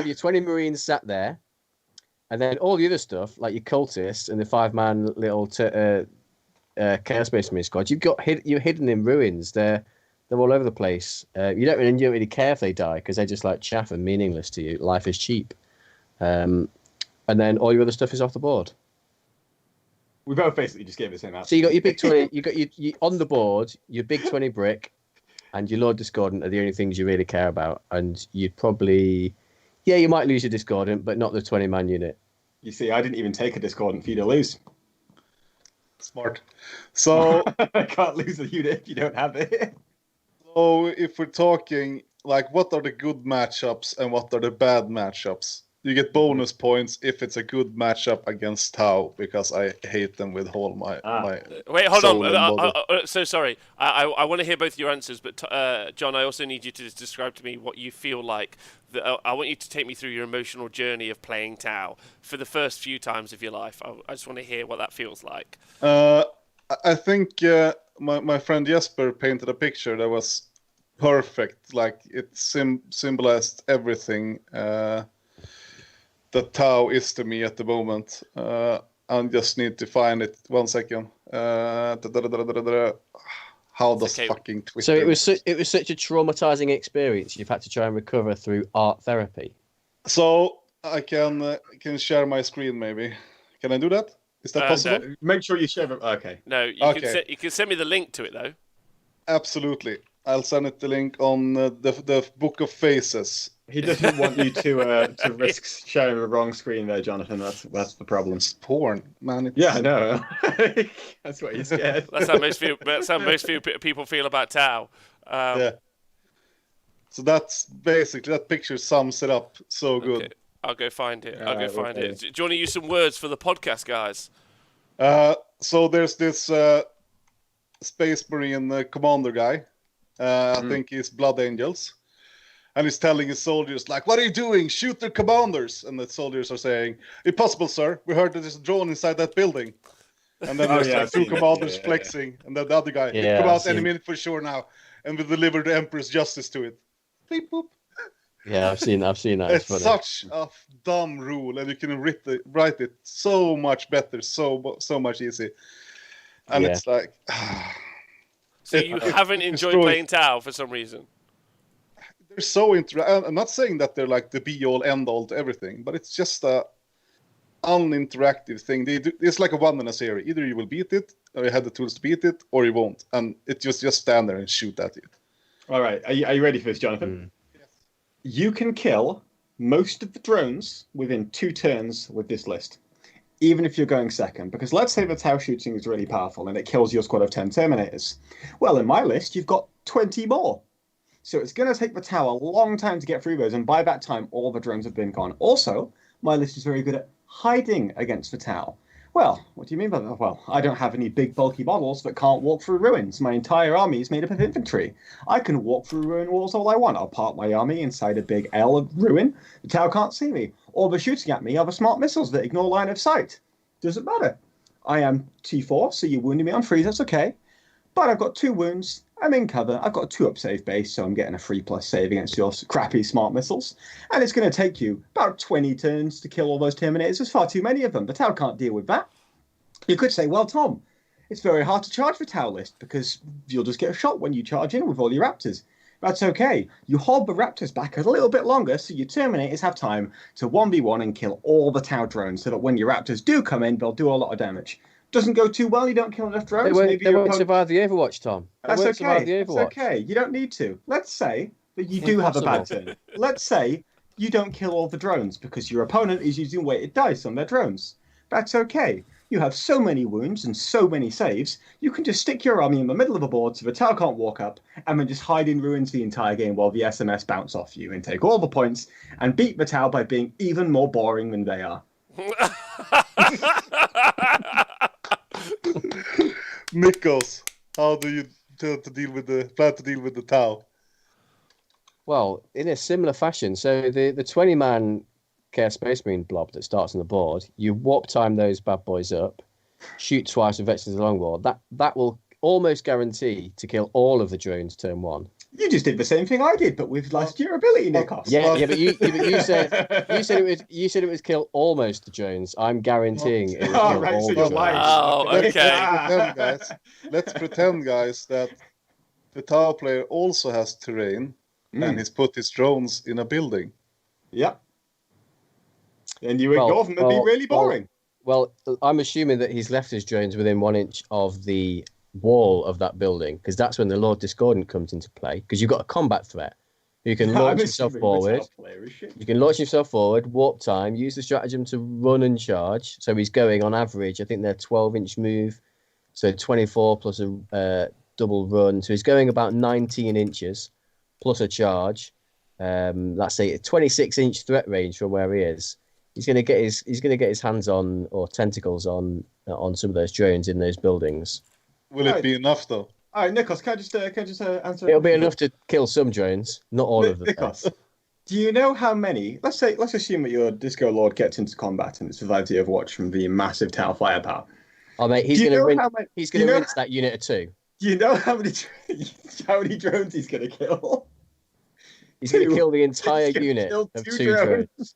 S2: your 20 Marines sat there, and then all the other stuff, like your cultists and the 5-man little Chaos Space Marine squad, you're hidden in ruins. They're all over the place. You don't really care if they die because they're just like chaff and meaningless to you. Life is cheap. And then all your other stuff is off the board.
S4: We both basically just gave the same answer.
S2: So you got your big 20, you got you on the board, your big 20 brick, and your Lord Discordant are the only things you really care about. And you'd probably, you might lose your Discordant, but not the 20-man unit.
S4: You see, I didn't even take a Discordant for you to lose.
S3: Smart. So
S4: I can't lose a unit if you don't have it.
S3: So if we're talking, like, what are the good matchups and what are the bad matchups? You get bonus points if it's a good matchup against Tau, because I hate them with all my
S1: Wait, hold
S3: soul
S1: on. So sorry. I want to hear both your answers, but John, I also need you to describe to me what you feel like. I want you to take me through your emotional journey of playing Tau for the first few times of your life. I just want to hear what that feels like.
S3: I think my friend Jesper painted a picture that was perfect. Like, it symbolized everything that Tau is to me at the moment. I just need to find it. 1 second. How does fucking Twitter?
S2: So it was such a traumatizing experience. You've had to try and recover through art therapy.
S3: So I can share my screen, maybe. Can I do that? Is that possible?
S4: No. Make sure you share it. Okay.
S1: No, you can send me the link to it though.
S3: Absolutely. I'll send it the link on the Book of Faces.
S4: He doesn't want you to risk sharing the wrong screen there, Jonathan. That's the problem.
S3: It's porn, man.
S4: Yeah, I know. That's what he's scared.
S1: That's how most people feel about Tau.
S3: Yeah. So that's basically, that picture sums it up so good.
S1: Okay. I'll go find it. Do you want to use some words for the podcast, guys?
S3: So there's this Space Marine commander guy. I think he's Blood Angels. And he's telling his soldiers, like, what are you doing? Shoot their commanders. And the soldiers are saying, impossible, sir. We heard that there's a drone inside that building. And then there's 2 commanders flexing. And then the other guy, come out any minute for sure now. And we deliver the Emperor's justice to it. Beep, boop.
S2: Yeah, I've seen that.
S3: It's such a dumb rule. And you can write it so much better, so much easy. And it's like...
S1: So you haven't enjoyed playing Tau for some reason?
S3: They're so I'm not saying that they're like the be-all, end-all to everything, but it's just a uninteractive thing. It's like a one-in-a-series. Either you will beat it, or you have the tools to beat it, or you won't. And it just stand there and shoot at it. All
S4: right. Are you ready for this, Jonathan?
S3: Yes.
S4: You can kill most of the drones within 2 turns with this list, even if you're going second. Because let's say the Tau shooting is really powerful and it kills your squad of 10 Terminators. Well, in my list, you've got 20 more. So it's going to take the Tau a long time to get through those, and by that time, all the drones have been gone. Also, my list is very good at hiding against the Tau. Well, what do you mean by that? Well, I don't have any big, bulky models that can't walk through ruins. My entire army is made up of infantry. I can walk through ruin walls all I want. I'll park my army inside a big L ruin. The Tau can't see me. All they're shooting at me are the smart missiles that ignore line of sight. Doesn't matter. I am T4, so you wounded me on freeze, that's okay. But I've got 2 wounds, I'm in cover. I've got a 2-up save base, so I'm getting a 3+ save against your crappy smart missiles. And it's going to take you about 20 turns to kill all those Terminators. There's far too many of them. The Tau can't deal with that. You could say, well, Tom, it's very hard to charge for Tau List because you'll just get a shot when you charge in with all your Raptors. That's okay. You hold the Raptors back a little bit longer so your Terminators have time to 1v1 and kill all the Tau drones so that when your Raptors do come in, they'll do a lot of damage. Doesn't go too well, you don't kill enough drones.
S2: They won't survive the Overwatch, Tom.
S4: That's okay. It's okay. You don't need to. Let's say that you do have a bad turn. Let's say you don't kill all the drones because your opponent is using weighted dice on their drones. That's okay. You have so many wounds and so many saves, you can just stick your army in the middle of a board so the Tau can't walk up and then just hide in ruins the entire game while the SMS bounce off you and take all the points and beat the Tau by being even more boring than they are.
S3: Nikos, how do you plan to deal with the Tau?
S2: Well, in a similar fashion, so the 20-man Chaos Space Marine blob that starts on the board, you warp time those bad boys up, shoot twice with Veterans of the Longboard. That will almost guarantee to kill all of the drones turn 1.
S4: You just did the same thing I did, but with less durability, Nikos.
S2: Yeah, but you said it was kill almost the drones. I'm guaranteeing it will kill all the drones.
S1: Oh, okay.
S3: Let's pretend, guys, that the Tau player also has terrain and he's put his drones in a building.
S4: Yep. And you ignore them and be really boring.
S2: Well, I'm assuming that he's left his drones within 1 inch of the wall of that building, because that's when the Lord Discordant comes into play, because you've got a combat threat. You can launch yourself forward. You can launch yourself forward, warp time, use the stratagem to run and charge. So he's going on average, I think they're 12-inch move, so 24 plus a double run. So he's going about 19 inches plus a charge. Let's say a 26-inch threat range from where he is. He's going to get his hands on, or tentacles on some of those drones in those buildings.
S3: Will it be enough though?
S4: All right, Nikos, can I just answer?
S2: It'll be enough to kill some drones, not all of them.
S4: Nikos, do you know how many? Let's assume that your Disco Lord gets into combat and it survives the Overwatch from the massive Tau firepower.
S2: Oh mate, he's going to rinse that unit of 2.
S4: Do you know how many drones he's going to kill?
S2: He's going to kill the entire unit of 2 drones.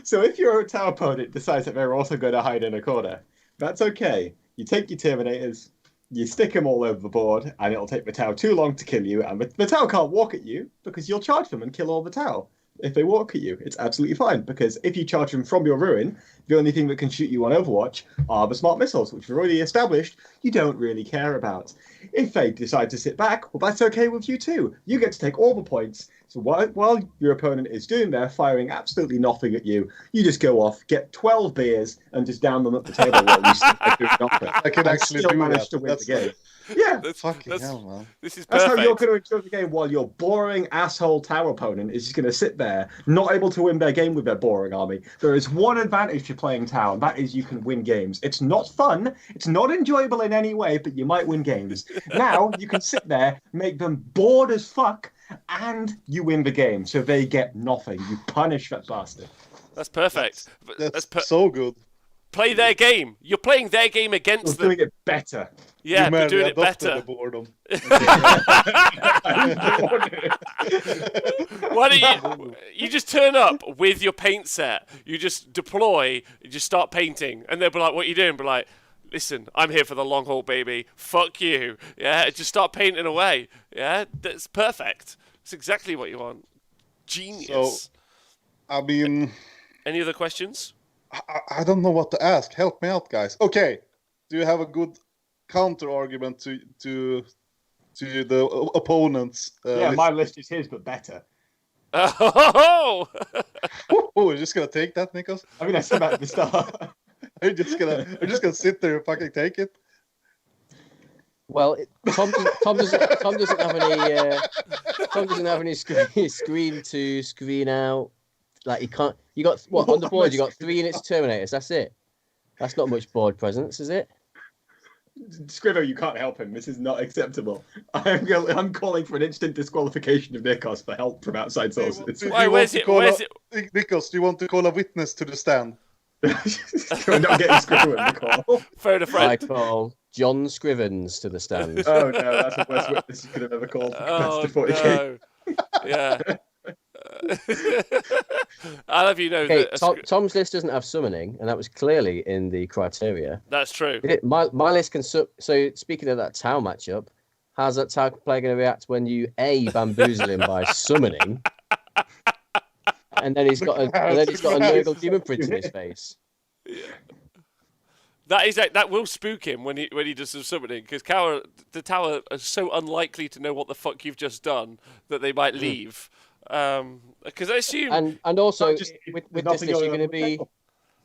S4: So if your Tau opponent decides that they're also going to hide in a corner, that's okay. You take your Terminators, you stick them all over the board, and it'll take the Tau too long to kill you, and the Tau can't walk at you because you'll charge them and kill all the Tau. If they walk at you, it's absolutely fine, because if you charge them from your ruin, the only thing that can shoot you on Overwatch are the smart missiles, which we've already established you don't really care about. If they decide to sit back, well, that's okay with you too. You get to take all the points. So while your opponent is doing there, firing absolutely nothing at you, you just go off, get 12 beers, and just down them at the table while you sit there doing nothing.
S3: I can actually
S4: still
S3: do
S4: manage
S3: that.
S4: to win the game. Yeah,
S1: That's
S3: Fucking hell, man.
S1: This is
S4: that's
S1: perfect.
S4: how you're going to enjoy the game, while your boring asshole Tau opponent is just going to sit there, not able to win their game with their boring army. There is one advantage to playing Tau, and that is you can win games. It's not fun, it's not enjoyable in any way, but you might win games. Now you can sit there, make them bored as fuck, and you win the game. So they get nothing. You punish that bastard.
S1: That's perfect.
S3: That's so good.
S1: Play their game. You're playing their game
S4: We're
S1: against them.
S4: doing it better.
S1: Yeah,
S3: You
S1: but
S3: merely
S1: doing it
S3: adopted
S1: better.
S3: the boredom.
S1: Why don't you just turn up with your paint set? You just deploy, you just start painting, and they'll be like, "What are you doing?" Be like, "Listen, I'm here for the long haul, baby. Fuck you." Yeah, just start painting away. Yeah, that's perfect. That's exactly what you want. Genius.
S3: I mean,
S1: Any other questions?
S3: I don't know what to ask. Help me out, guys. Okay, do you have a good counter argument to the opponents?
S4: Yeah, my list is his, but better.
S1: Oh!
S3: Oh, you're just gonna take that, Nikos?
S4: I mean, I said that at the start.
S3: You're just gonna sit there and fucking take it?
S2: Well, Tom doesn't have any screen to screen out. Like, you can't. You got what on the board? You got 3 units of Terminators. That's it. That's not much board presence, is it?
S4: Scrivo, you can't help him. This is not acceptable. I'm calling for an instant disqualification of Nikos for help from outside sources.
S1: Why, where's it?
S3: Nikos, do you want to call a witness to the stand?
S4: I'm not getting Scrivo in the call.
S1: Phone a friend.
S2: I call John Scrivens to the stand.
S4: Oh no, that's the worst witness you could have ever called for
S1: Oh
S4: competitive 40k.
S1: no! Yeah. I'll have you know
S2: Okay,
S1: that
S2: Tom's list doesn't have summoning, and that was clearly in the criteria.
S1: that's true.
S2: My list can so speaking of that Tau matchup, how's that Tau player going to react when you bamboozle him by summoning, and then he's got a Nurgle Demon Prince in his face?
S1: That will spook him when he does some summoning, because the tower are so unlikely to know what the fuck you've just done that they might leave. Because I assume
S2: and also
S4: Just-
S2: with
S4: there's
S2: this
S4: nothing
S2: list you're
S4: going
S2: going to
S4: on
S2: be,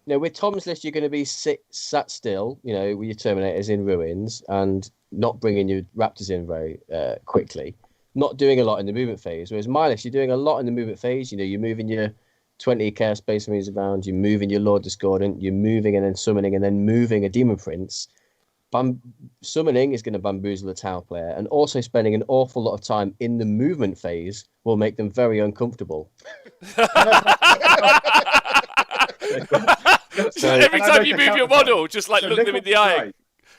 S4: with
S2: with Tom's list you're going to be sat still, with your Terminators in ruins and not bringing your Raptors in very quickly, not doing a lot in the movement phase. Whereas my list, you're doing a lot in the movement phase. You're moving your 20 Chaos Space Marines around, you're moving your Lord Discordant, you're moving and then summoning and then moving a Demon Prince. Summoning is going to bamboozle the Tau player, and also spending an awful lot of time in the movement phase will make them very uncomfortable.
S1: so every time you move your model, just like look them in the eye.
S4: Right.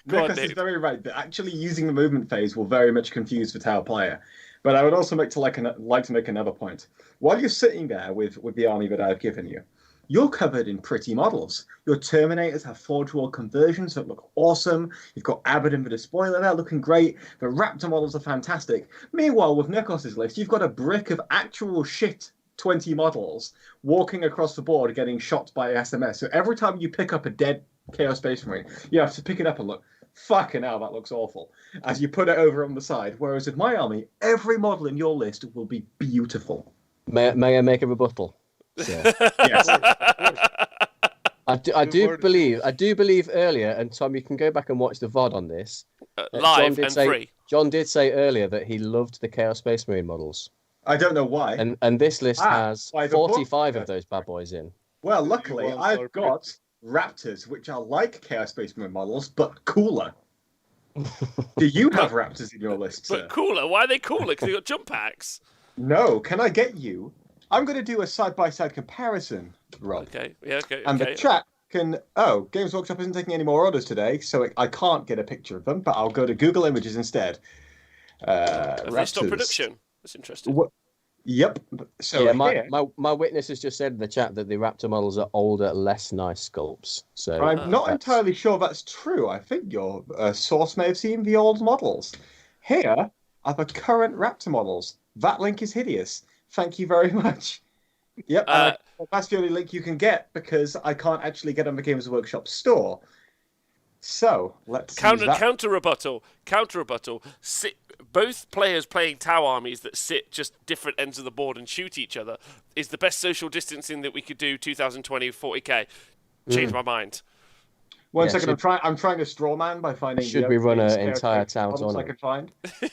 S1: Go on,
S4: Nicholas is
S1: Nick.
S4: very right that actually using the movement phase will very much confuse the Tau player. But I would also like to make another point. While you're sitting there with the army that I've given you, you're covered in pretty models. Your Terminators have Forge World conversions that look awesome. You've got Abaddon with a spoiler there looking great. The Raptor models are fantastic. Meanwhile, with Nikos's list, you've got a brick of actual shit 20 models walking across the board getting shot by SMS. So every time you pick up a dead Chaos Space Marine, you have to pick it up and look, fucking hell, that looks awful, as you put it over on the side. Whereas with my army, every model in your list will be beautiful.
S2: May I make a rebuttal? So,
S4: Yes.
S2: I do believe earlier, and Tom, you can go back and watch the VOD on this.
S1: Live and free.
S2: John did say earlier that he loved the Chaos Space Marine models,
S4: I don't know why.
S2: and this list has
S4: by the book.
S2: 45 of those bad boys in.
S4: Well, luckily,
S3: Ones are
S4: I've got Raptors, which are like Chaos Space Marine models, but cooler. Do you have Raptors in your list, sir?
S1: But cooler. Why are they cooler? Because they got jump packs.
S4: No. Can I get you? I'm going to do a side-by-side comparison, Rob.
S1: Okay. Yeah. Okay.
S4: And the chat can... Oh, Games Workshop isn't taking any more orders today, so I can't get a picture of them, but I'll go to Google Images instead.
S1: Have they stopped
S4: Raptors.
S1: production? That's interesting.
S4: Yep. So
S2: yeah,
S4: here,
S2: my witness has just said in the chat that the Raptor models are older, less nice sculpts. So
S4: I'm not
S2: that's-
S4: entirely sure that's true. I think your source may have seen the old models. Here are the current Raptor models. That link is hideous. Thank you very much. Yep, that's the only link you can get because I can't actually get on the Games Workshop store. So let's use that.
S1: Counter rebuttal. Both players playing Tau armies that sit just different ends of the board and shoot each other is the best social distancing that we could do 2020 40k. Change my mind.
S4: One
S2: Yeah,
S4: second,
S2: should-
S4: I'm trying a straw man by finding.
S2: Should
S4: the
S2: we run
S4: opening
S2: an entire
S4: staircase
S2: town
S4: models I
S2: tournament?
S4: can find.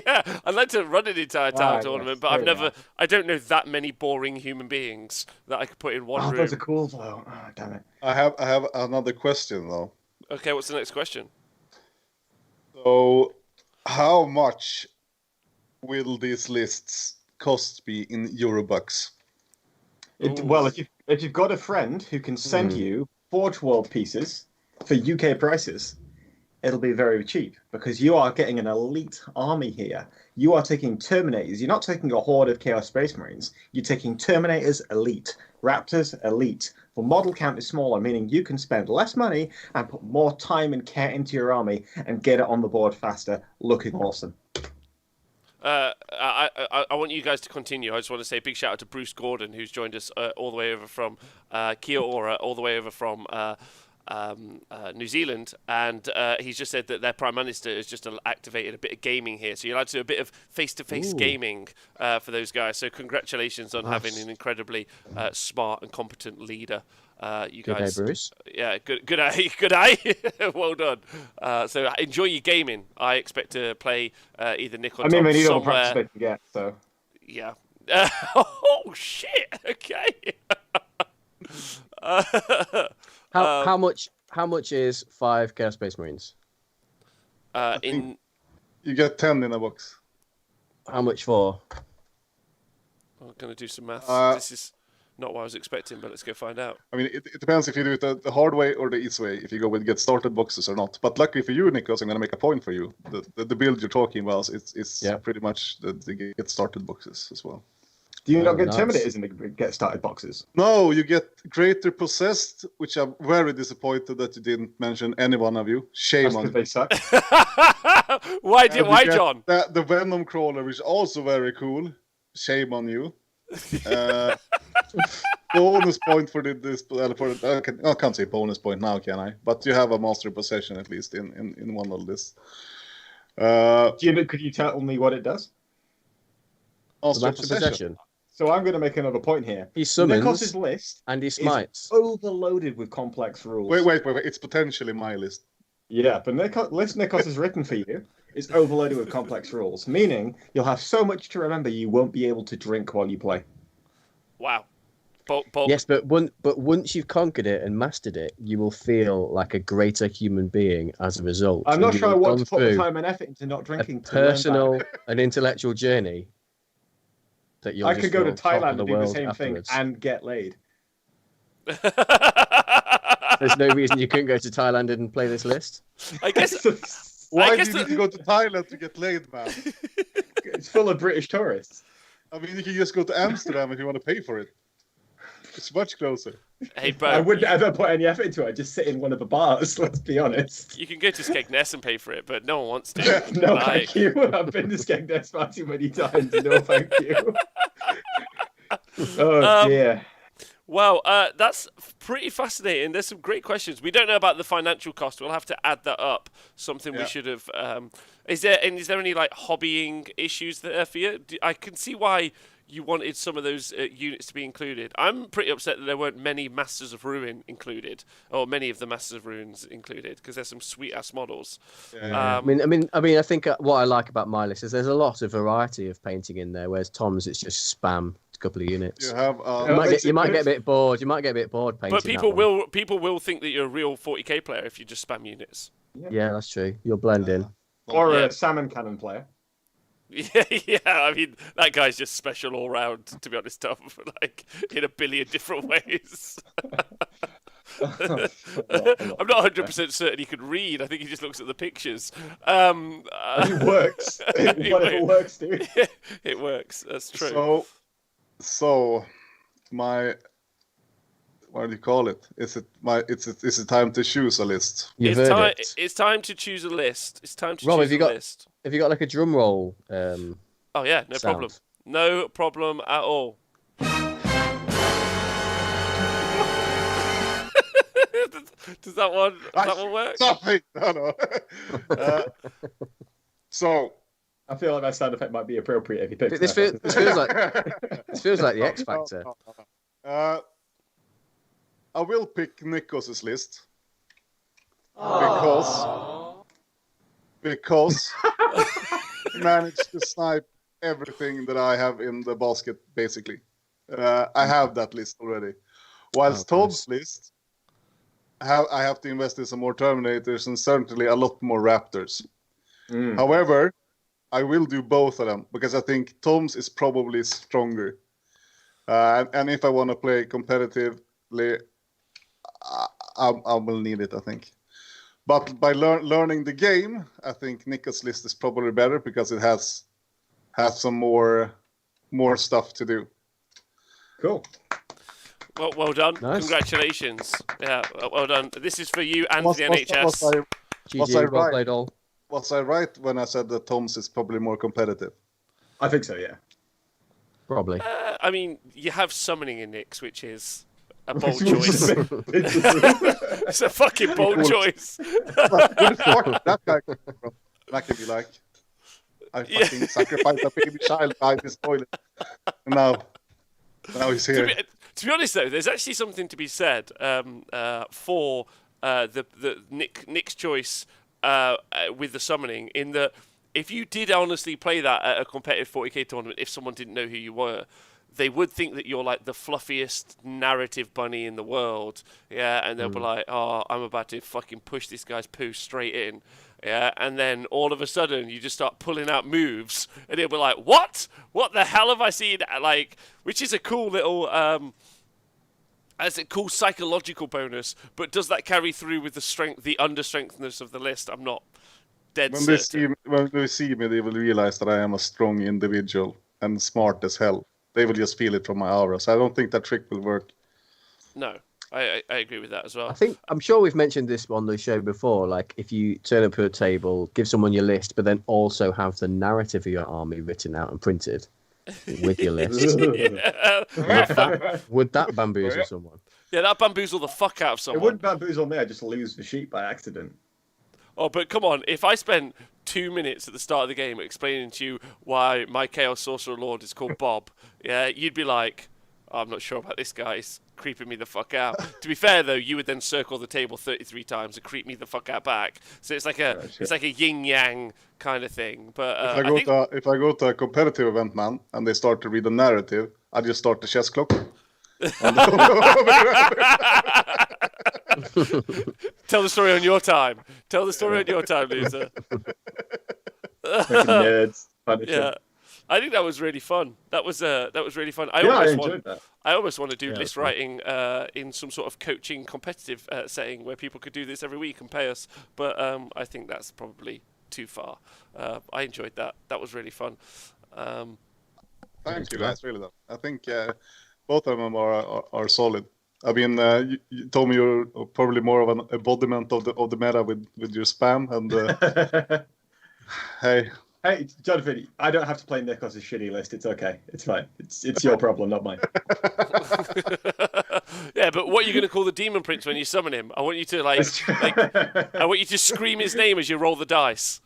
S1: Yeah, I'd like to run an entire Tau
S4: Right,
S1: tournament,
S4: yes,
S1: but
S4: there we are.
S1: I don't know that many boring human beings that I could put in one
S4: Oh,
S1: room.
S4: those are cool though. Oh, damn it.
S3: I have another question though.
S1: Okay, what's the next question?
S3: So, how much will these lists cost me in Eurobucks?
S4: Well, if you've got a friend who can send you Forge World pieces for UK prices, it'll be very cheap because you are getting an elite army here. You are taking Terminators. You're not taking a horde of Chaos Space Marines. You're taking Terminators elite, Raptors elite. The model count is smaller, meaning you can spend less money and put more time and care into your army and get it on the board faster, looking awesome.
S1: I want you guys to continue. I just want to say a big shout out to Bruce Gordon, who's joined us all the way over from Kia Ora, all the way over from New Zealand, and he's just said that their Prime Minister has just activated a bit of gaming here. So you're allowed to do a bit of face-to-face gaming for those guys. So congratulations on having an incredibly smart and competent leader. You
S2: Good
S1: guys,
S2: day, Bruce.
S1: yeah, good eye, good eye. Well done. So enjoy your gaming. I expect to play either Nick or
S4: I mean,
S1: Tom
S4: they need all the
S1: somewhere.
S4: practice they can get, so.
S1: Yeah. Oh shit. Okay.
S2: How much is 5 Chaos Space Marines?
S1: In
S3: You get 10 in a box.
S2: How much for?
S1: I'm gonna do some maths.
S3: Uh,
S1: This is not what I was expecting, but let's go find out.
S3: I mean, it depends if you do it the hard way or the easy way, if you go with get started boxes or not. But luckily for you, Nicholas, I'm going to make a point for you. The build you're talking about is pretty much the get started boxes as well.
S4: Do you not get
S2: nice.
S4: Terminators in the get started boxes?
S3: No, you get Greater Possessed, which I'm very disappointed that you didn't mention any one of you. Shame
S4: That's
S3: on
S4: because
S3: you.
S4: they suck.
S1: Why,
S3: And you
S1: why
S3: get
S1: John?
S3: The Venom Crawler, which is also very cool. Shame on you. Bonus point for this. I can't say bonus point now, can I? But you have a master possession at least in one of this.
S4: Could you tell me what it does?
S3: Master
S2: Master possession.
S4: So I'm going to make another point here.
S2: He summons
S4: Nikos's list
S2: and he
S4: is
S2: smites.
S4: overloaded with complex rules.
S3: Wait. It's potentially my list.
S4: Yeah, but list Nikos has written for you is overloaded with complex rules, meaning you'll have so much to remember you won't be able to drink while you play.
S1: Wow.
S2: Yes, but once you've conquered it and mastered it, you will feel like a greater human being as a result.
S4: I'm not
S2: And
S4: sure I
S2: you've
S4: want
S2: gone
S4: to put the
S2: through
S4: time and effort into not
S2: a
S4: drinking. To learn
S2: personal
S4: that.
S2: and intellectual journey that you'll
S4: I
S2: just
S4: could go to
S2: feel top of
S4: Thailand and
S2: the
S4: do the
S2: world
S4: same
S2: afterwards.
S4: thing and get laid.
S2: There's no reason you couldn't go to Thailand and play this list.
S1: I guess
S3: Why
S1: guess
S3: do you need to go to Thailand to get laid, man?
S4: It's full of British tourists.
S3: I mean, you can just go to Amsterdam if you want to pay for it. It's much closer.
S1: Hey, bro.
S4: I wouldn't ever put any effort into it. I'd just sit in one of the bars, let's be honest.
S1: You can go to Skegness and pay for it, but no one wants to.
S4: No,
S1: Like-
S4: thank you. I've been to Skegness far too many times. No, thank you. Oh, dear.
S1: Well, that's pretty fascinating. There's some great questions. We don't know about the financial cost. We'll have to add that up. Something we
S3: Yeah.
S1: should have. Is there any like hobbying issues there for you? I can see why you wanted some of those units to be included. I'm pretty upset that there weren't many Masters of Ruin included, or many of the Masters of Ruins included, because there's some sweet ass models.
S3: Yeah.
S2: I mean, I think what I like about my list is there's a lot of variety of painting in there, whereas Tom's it's just spam, a couple of units.
S3: You have
S2: You might get a bit bored. You might get a bit bored painting.
S1: But people
S2: that one.
S1: will think that you're a real 40k player if you just spam units.
S2: Yeah, that's true. You'll blend in.
S4: Or
S1: Yeah.
S4: a salmon cannon player.
S1: Yeah. I mean, that guy's just special all round. To be honest, Tom, like in a billion different ways. I'm not 100% certain he could read. I think he just looks at the pictures.
S4: It works.
S1: It
S4: Whatever
S1: works.
S4: works, dude.
S1: It works. That's true.
S3: So my what do you call it? Is it time to choose a list?
S2: Your
S1: It's time.
S2: verdict.
S1: It's time to choose a list. It's time to
S2: Rob,
S1: choose
S2: have you
S1: a
S2: got-
S1: list.
S2: Have you got like a drum roll?
S1: Oh yeah, no
S2: sound?
S1: problem. No problem at all. Does that one work?
S3: Sorry, no. So
S4: I feel like that sound effect might be appropriate if you pick
S2: This feels like the X Factor.
S3: I will pick Nikos's list because he managed to snipe everything that I have in the basket. Basically, I have that list already. Whilst Tom's list, I have to invest in some more Terminators and certainly a lot more Raptors. However, I will do both of them because I think Tom's is probably stronger. And if I want to play competitively, I will need it, I think. But by learning the game, I think Nikos' list is probably better because it has some more stuff to do.
S4: Cool.
S1: Well done.
S2: Nice.
S1: Congratulations. Yeah, well done. This is for you and
S3: Was
S1: the NHS.
S3: I
S2: GG,
S3: I
S2: well
S3: right?
S2: played all.
S3: was I right when I said that Tom's is probably more competitive?
S4: I think so, yeah.
S2: Probably.
S1: I mean, you have summoning in Nyx, which is a bold
S4: Which is
S1: choice.
S4: a bit-
S1: It's a fucking bold choice.
S3: Where the fuck that guy come from? That can be like, I
S1: Yeah.
S3: fucking sacrificed a baby child by this toilet. And now he's here.
S1: To be honest, though, there's actually something to be said for the Nick's choice with the summoning. In that, if you did honestly play that at a competitive 40k tournament, if someone didn't know who you were, they would think that you're like the fluffiest narrative bunny in the world, yeah, and they'll be like, "Oh, I'm about to fucking push this guy's poo straight in." Yeah, and then all of a sudden you just start pulling out moves, and he'll be like, "What? What the hell have I seen?" Like, which is a cool little as a cool psychological bonus, but does that carry through with the understrengthness of the list? I'm not dead
S3: When they
S1: certain.
S3: when they see me, they will realize that I am a strong individual and smart as hell. They will just feel it from my aura. So I don't think that trick will work.
S1: No, I agree with that as well.
S2: I'm sure we've mentioned this on the show before. Like, if you turn up to a table, give someone your list, but then also have the narrative of your army written out and printed with your list. Would that bamboozle someone?
S1: Yeah, that bamboozle the fuck out of
S4: It
S1: someone.
S4: wouldn't bamboozle me. I just lose the sheep by accident.
S1: Oh, but come on, if I spent 2 minutes at the start of the game explaining to you why my Chaos Sorcerer Lord is called Bob, yeah, you'd be like, oh, I'm not sure about this guy. He's creeping me the fuck out. To be fair, though, you would then circle the table 33 times and creep me the fuck out back. So it's like a yin-yang kind of thing. But
S3: If I go to a competitive event, man, and they start to read the narrative, I just start the chess clock.
S1: Tell the story on your time. Tell the story on your time, loser.
S4: Fucking nerds.
S1: Yeah, I think that was really fun. That was really fun. I
S4: enjoyed that.
S1: I almost want to do
S2: Yeah,
S1: list
S2: fun.
S1: writing in some sort of coaching competitive setting where people could do this every week and pay us. But I think that's probably too far. I enjoyed that. That was really fun.
S3: Thank you, guys. Really, though. I think both of them are solid. I mean, you told me you're probably more of an embodiment of the meta with your spam. And hey,
S4: Jonathan, I don't have to play Nikos' shitty list. It's okay. It's fine. It's your problem, not mine.
S1: Yeah, but what are you going to call the Demon Prince when you summon him? I want you to I want you to scream his name as you roll the dice.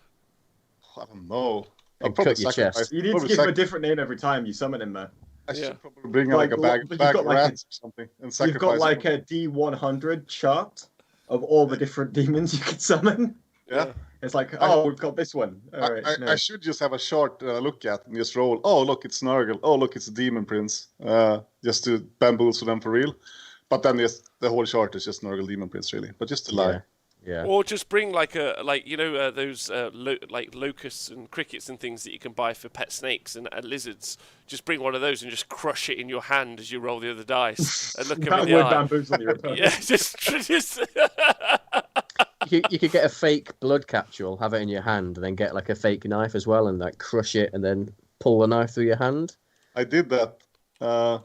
S3: I don't know.
S2: And cut your chest.
S4: You need to give him a different name every time you summon him, man.
S3: I
S1: Yeah.
S3: should probably bring like a bag
S4: you've
S3: of
S4: got like
S3: rats or something and sacrifice.
S4: You've got like a D100 chart of all the different demons you could summon.
S3: Yeah.
S4: It's like, oh, we've got this one. All right.
S3: I should just have a chart look at and just roll. Oh, look, it's Nurgle. Oh, look, it's a Demon Prince. Just to bamboozle them for real. But then the whole chart is just Nurgle Demon Prince, really. But just to lie.
S2: Yeah.
S1: Or just bring those locusts and crickets and things that you can buy for pet snakes and lizards. Just bring one of those and just crush it in your hand as you roll the other dice and look them in the eye.
S4: bamboozle your opponent.
S1: Yeah, just
S2: You could get a fake blood capsule, have it in your hand, and then get like a fake knife as well, and like crush it, and then pull the knife through your hand.
S3: I did that. I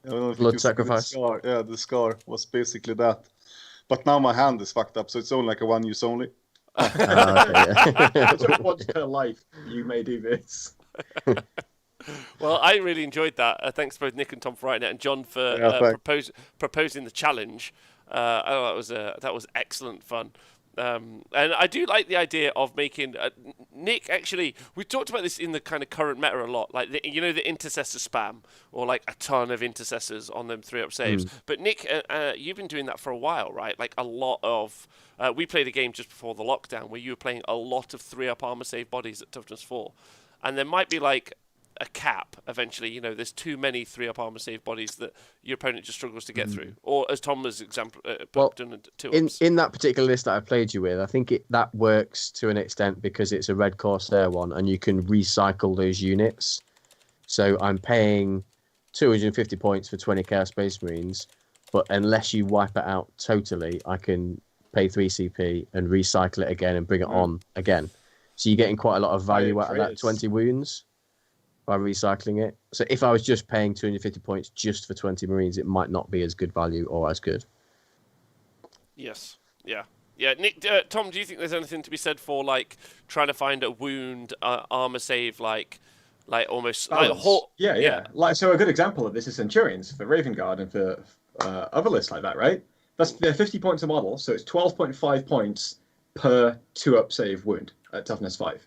S3: don't know if you
S2: Blood
S3: can see the
S2: sacrifice.
S3: scar. Yeah, the scar was basically that. But now my hand is fucked up, so it's only like a one use only.
S2: Okay, yeah.
S4: So once per life, you may do this.
S1: Well, I really enjoyed that. Thanks both Nick and Tom for writing it, and John for proposing the challenge. That was excellent fun. And I do like the idea of making Nick. Actually, we talked about this in the kind of current meta a lot, like the intercessor spam or like a ton of intercessors on them 3-up saves. But Nick, you've been doing that for a while, right? Like a lot of. We played a game just before the lockdown where you were playing a lot of 3-up armor save bodies at toughness 4, and there might be like a cap eventually. There's too many 3-up armor save bodies that your opponent just struggles to get through. Or as Tom's example, done 2-ups.
S2: in that particular list that I played you with, I think that works to an extent because it's a Red Corsair one, and you can recycle those units. So I'm paying 250 points for 20 Chaos Space Marines, but unless you wipe it out totally, I can pay 3 CP and recycle it again and bring it on again. So you're getting quite a lot of value out of that 20 wounds by recycling it. So if I was just paying 250 points just for 20 Marines, it might not be as good value or as good.
S1: Yes. Yeah. Nick, Tom, do you think there's anything to be said for like trying to find a wound armor save like almost
S4: Balance. Yeah. Like, so a good example of this is Centurions for Raven Guard and for other lists like that, right? They're 50 points a model, so it's 12.5 points per 2-up save wound at toughness 5.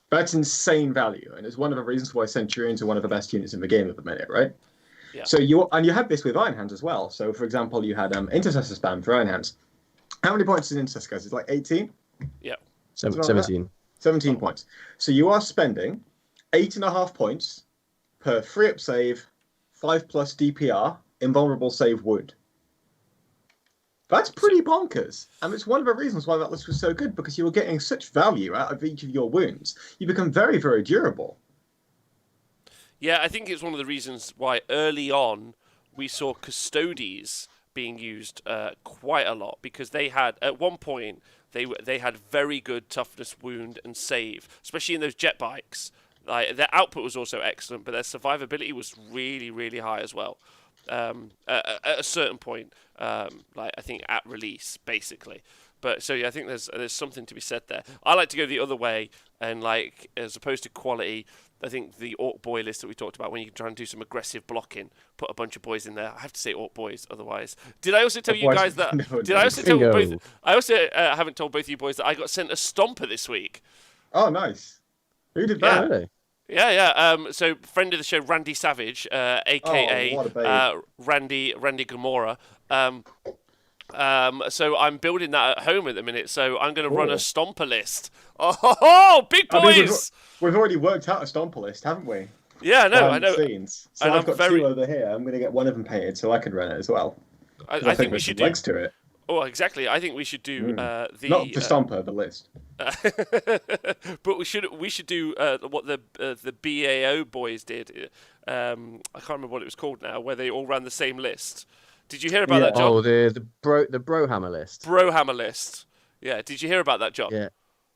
S4: That's insane value, and it's one of the reasons why Centurions are one of the best units in the game at the minute, right?
S1: Yeah.
S4: So you had this with Iron Hands as well. So for example, you had Intercessor spam for Iron Hands. How many points is Intercessor, guys? It's like 18?
S1: Yeah.
S2: 17.
S4: 17 points. So you are spending 8.5 points per 3-up save, 5+ DPR, invulnerable save wound. That's pretty bonkers. And it's one of the reasons why that list was so good, because you were getting such value out of each of your wounds. You become very, very durable.
S1: Yeah, I think it's one of the reasons why early on we saw Custodes being used quite a lot, because they had, at one point, they had very good toughness, wound, and save, especially in those jet bikes. Like, their output was also excellent, but their survivability was really, really high as well. At a certain point, like I think at release, basically. But so yeah, I think there's something to be said there. I like to go the other way, and like, as opposed to quality, I think the Orc Boy list that we talked about, when you can try and do some aggressive blocking, put a bunch of boys in there. I have to say Orc Boys, otherwise. Did I also tell you guys that? Did I also tell both? I also haven't told both of you boys that I got sent a Stomper this week.
S4: Oh, nice. Who did that?
S2: Oh, really?
S1: Yeah. So friend of the show, Randy Savage, aka
S4: what a babe.
S1: Randy Gamora. So I'm building that at home at the minute. So I'm going to run a Stomper list. Oh, big boys!
S4: I mean, we've already worked out a Stomper list, haven't we?
S1: Yeah, no, I know.
S4: Scenes. So
S1: And
S4: I've
S1: I'm
S4: got two over here. I'm going to get one of them painted so I can run it as well.
S1: I think we
S4: there's
S1: should
S4: some legs to it.
S1: Oh, exactly. I think we should do the
S4: Not the Stomper, the list.
S1: but we should do what the BAO boys did. I can't remember what it was called now, where they all ran the same list. Did you hear about that, John?
S2: Oh, the Brohammer list.
S1: Brohammer list. Yeah. Did you hear about that, John?
S2: Yeah.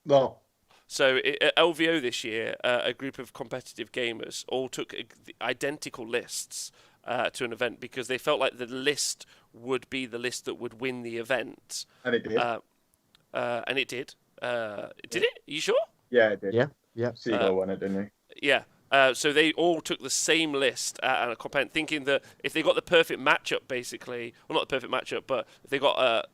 S3: No.
S1: So at LVO this year, a group of competitive gamers all took identical lists to an event, because they felt like the list would be the list that would win the event.
S4: And it did.
S1: And it did. Did it? You sure?
S4: Yeah, it did.
S2: Yeah.
S4: Seagull won it, didn't he?
S1: Yeah. So they all took the same list and a competition, thinking that if they got the perfect matchup, basically, well, not the perfect matchup, but if they got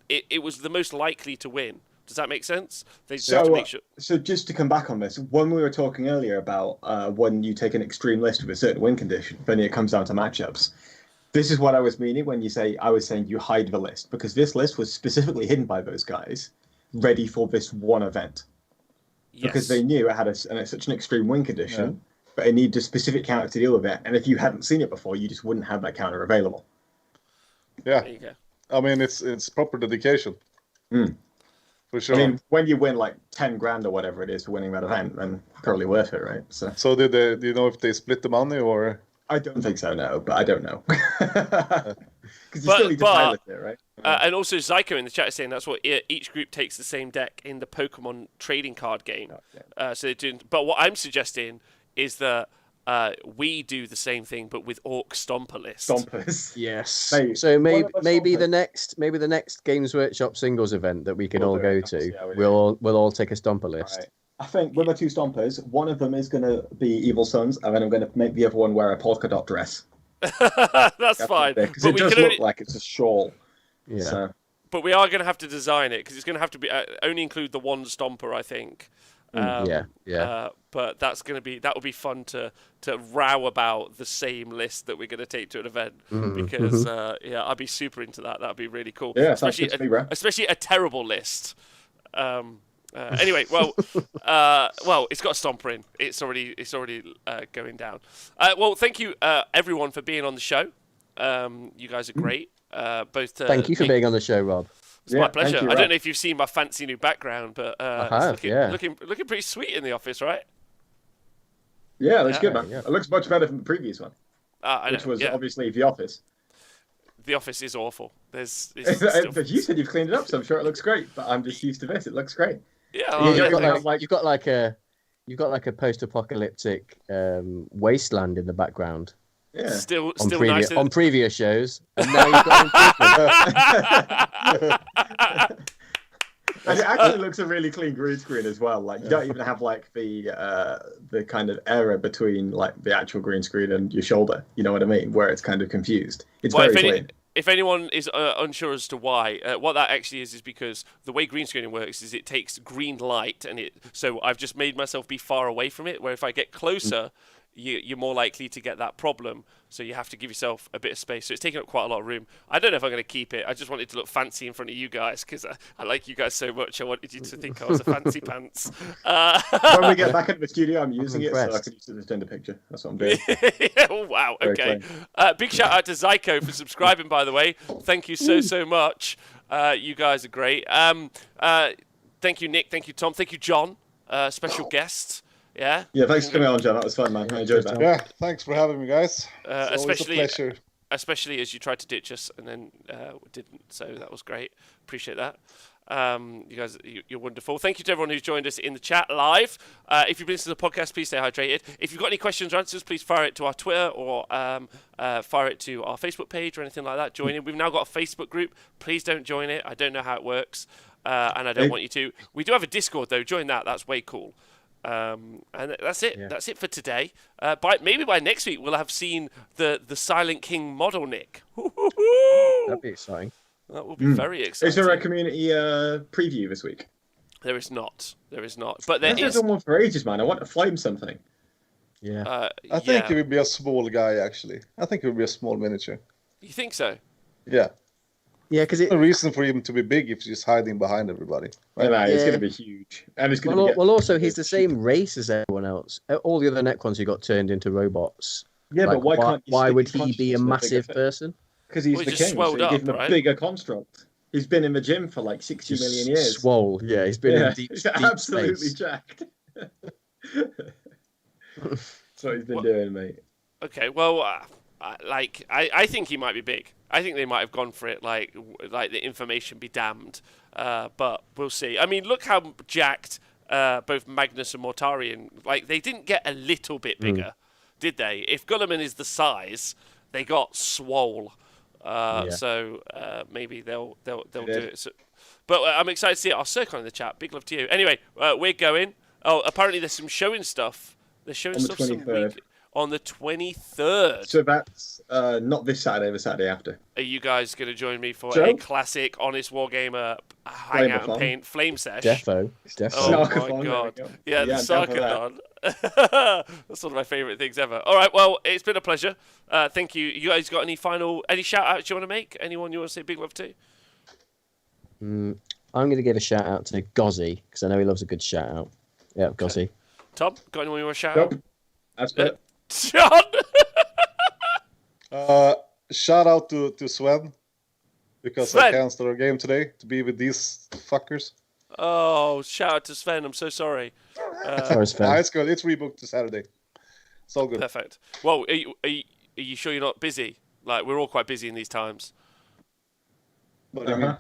S1: it was the most likely to win. Does that make sense? They just have to make sure.
S4: So just to come back on this, when we were talking earlier about when you take an extreme list with a certain win condition, then it comes down to matchups. This is what I was meaning when I was saying you hide the list, because this list was specifically hidden by those guys, ready for this one event.
S1: Yes.
S4: Because they knew it had such an extreme win condition, but it needed a specific counter to deal with it. And if you hadn't seen it before, you just wouldn't have that counter available.
S3: Yeah.
S1: There you go.
S3: I mean, it's proper dedication. For sure.
S4: I mean, when you win like 10 grand or whatever it is for winning that event, then probably worth it, right?
S3: So do you know if they split the money or?
S4: I don't think so, no, but I don't know. Because you still need to pilot it, right?
S1: And also Zyko in the chat is saying that's what each group takes the same deck in the Pokemon trading card game. So they're doing, but what I'm suggesting is that we do the same thing, but with Orc Stomper list.
S4: Stompers.
S2: Yes.
S4: Mate,
S2: So
S4: one of us
S2: maybe
S4: Stompers.
S2: the next Games Workshop singles event that we can all
S4: do
S2: go
S4: it.
S2: to,
S4: Yeah,
S2: we'll all take a Stomper list.
S4: Right. I think with my two Stompers, one of them is going to be Evil Sons, and then I'm going to make the other one wear a polka dot dress.
S1: That's fine.
S4: Because
S1: But
S4: it
S1: we
S4: does
S1: can
S4: look
S1: only,
S4: like it's a shawl.
S2: Yeah.
S4: So,
S1: but we are going to have to design it, because it's going to have to be only include the one Stomper, I think. But that will be fun to row about the same list that we're going to take to an event, because I'd be super into that. That'd be really cool.
S4: Yeah,
S1: especially a terrible list. Anyway, well, it's got a Stomper in. It's already going down. Well, thank you everyone for being on the show. You guys are great.
S2: Thank you for being on the show, Rob.
S1: It's my pleasure. I don't know if you've seen my fancy new background, but it's looking pretty sweet in the office, right?
S4: Yeah, it looks good, man.
S2: Yeah.
S4: It looks much better than the previous one,
S1: Which
S4: was obviously The Office.
S1: The Office is awful.
S4: But you said you've cleaned it up, so I'm sure it looks great. But I'm just used to this. It looks great.
S1: Yeah,
S2: you've got like a post-apocalyptic wasteland in the background.
S4: Yeah.
S1: Still
S2: nice
S1: nice.
S2: On previous shows, and now you've got improvement.
S4: And it actually looks a really clean green screen as well. Like you don't even have like the kind of error between like the actual green screen and your shoulder. You know what I mean? Where it's kind of confused. It's very clean.
S1: If anyone is unsure as to why, what that actually is because the way green screening works is it takes green light, so I've just made myself be far away from it. Where if I get closer, you're more likely to get that problem. So you have to give yourself a bit of space. So it's taking up quite a lot of room. I don't know if I'm going to keep it. I just wanted to look fancy in front of you guys because I like you guys so much. I wanted you to think I was a fancy pants.
S4: When we get back into the studio, I'm using it so I
S2: impressed.
S4: can use it as gender picture. That's what I'm doing.
S1: Oh, wow.
S4: Very
S1: Okay. Big shout out to Zyko for subscribing, by the way. Thank you so much. You guys are great. Thank you, Nick. Thank you, Tom. Thank you, John. Special guest. Yeah.
S4: Yeah, thanks for coming on, John. That was fun, man. I enjoyed that.
S3: Yeah, thanks for having me, guys. It's always
S1: Especially
S3: a pleasure.
S1: especially as you tried to ditch us and then didn't. So that was great. Appreciate that. You guys, you're wonderful. Thank you to everyone who's joined us in the chat live. If you've been listening to the podcast, please stay hydrated. If you've got any questions or answers, please fire it to our Twitter or fire it to our Facebook page or anything like that. Join in. We've now got a Facebook group. Please don't join it. I don't know how it works, and I don't want you to. We do have a Discord though. Join that. That's way cool. And that's it.
S2: Yeah.
S1: That's it for today. Maybe by next week we'll have seen the Silent King model, Nick.
S2: That'd be exciting.
S1: That will be very exciting.
S4: Is there a community preview this week?
S1: There is not. There is not. But there
S4: There's
S1: is.
S4: been one for ages, man. I want to flame something.
S2: Yeah.
S3: I think it would be a small guy, actually. I think it would be a small miniature.
S1: You think so?
S3: Yeah.
S2: Yeah, because
S3: No reason for him to be big if he's hiding behind everybody.
S4: Right? No, it's
S2: Yeah.
S4: going to be huge. And it's going to
S2: well, also he's the same race as everyone else. All the other Necrons who got turned into robots.
S4: Yeah,
S2: Like,
S4: but why can't you
S2: why
S4: stick
S2: would
S4: his
S2: he be a
S4: consciousness in
S2: massive
S4: bigger-
S2: person?
S4: Because he's
S1: Well,
S4: the
S1: he's just
S4: king, so
S1: swelled
S4: you give him
S1: up,
S4: a
S1: right?
S4: bigger construct. He's been in the gym for like 60 million years.
S2: Swole. Yeah, he's been in deep,
S4: he's
S2: deep
S4: absolutely
S2: space.
S4: jacked. That's what he's been doing, mate.
S1: Okay. Well, I think he might be big. I think they might have gone for it, like the information be damned. But we'll see. I mean, look how jacked both Magnus and Mortarion. Like they didn't get a little bit bigger, did they? If Gulliman is the size, they got swole. So maybe they'll do it. So, but I'm excited to see it. I'll circle in the chat. Big love to you. Anyway, we're going. Oh, apparently there's some showing stuff. They're showing
S4: On the
S1: stuff some
S4: 23rd.
S1: week on the 23rd.
S4: So that's not this Saturday, the Saturday after.
S1: Are you guys going to join me for
S4: Joe?
S1: a classic Honest Wargamer hangout and
S4: Flame-a-thon.
S1: paint flame sesh?
S2: Defo. Defo.
S1: Oh my
S4: Snarkathon, there
S1: god.
S4: we go.
S1: Yeah, the
S4: I'm down for that.
S1: Sarkathon. That's one of my favourite things ever. All right, well, it's been a pleasure. Thank you. You guys got any shout outs you want to make? Anyone you want to say big love to?
S2: I'm going to give a shout out to Gozzy because I know he loves a good shout out. Yeah, Gozzy.
S1: Tom, got anyone you want to shout out?
S4: Nope. That's good.
S1: John!
S3: Shout out to Sven. Because
S1: Sven.
S3: I canceled our game today to be with these fuckers.
S1: Oh, shout out to Sven. I'm so sorry.
S2: Sorry, Sven.
S3: Nah, it's good. It's rebooked to Saturday. It's all good.
S1: Perfect. Well, are you sure you're not busy? Like, we're all quite busy in these times.
S3: What do you mean?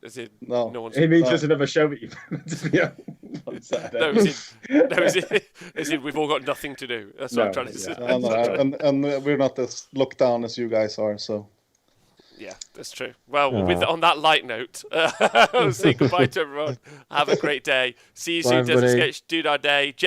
S1: As in,
S3: No.
S1: one's...
S4: It means just another show that you've to be on Saturday.
S1: No, as in we've all got nothing to do. That's what I'm trying to say.
S3: No, and we're not as locked down as you guys are, so.
S1: Yeah, that's true. Well, on that light note, I'll say goodbye to everyone. Have a great day. See you
S2: Bye,
S1: soon. Desert
S2: everybody.
S1: Sketch, Dude Our Day.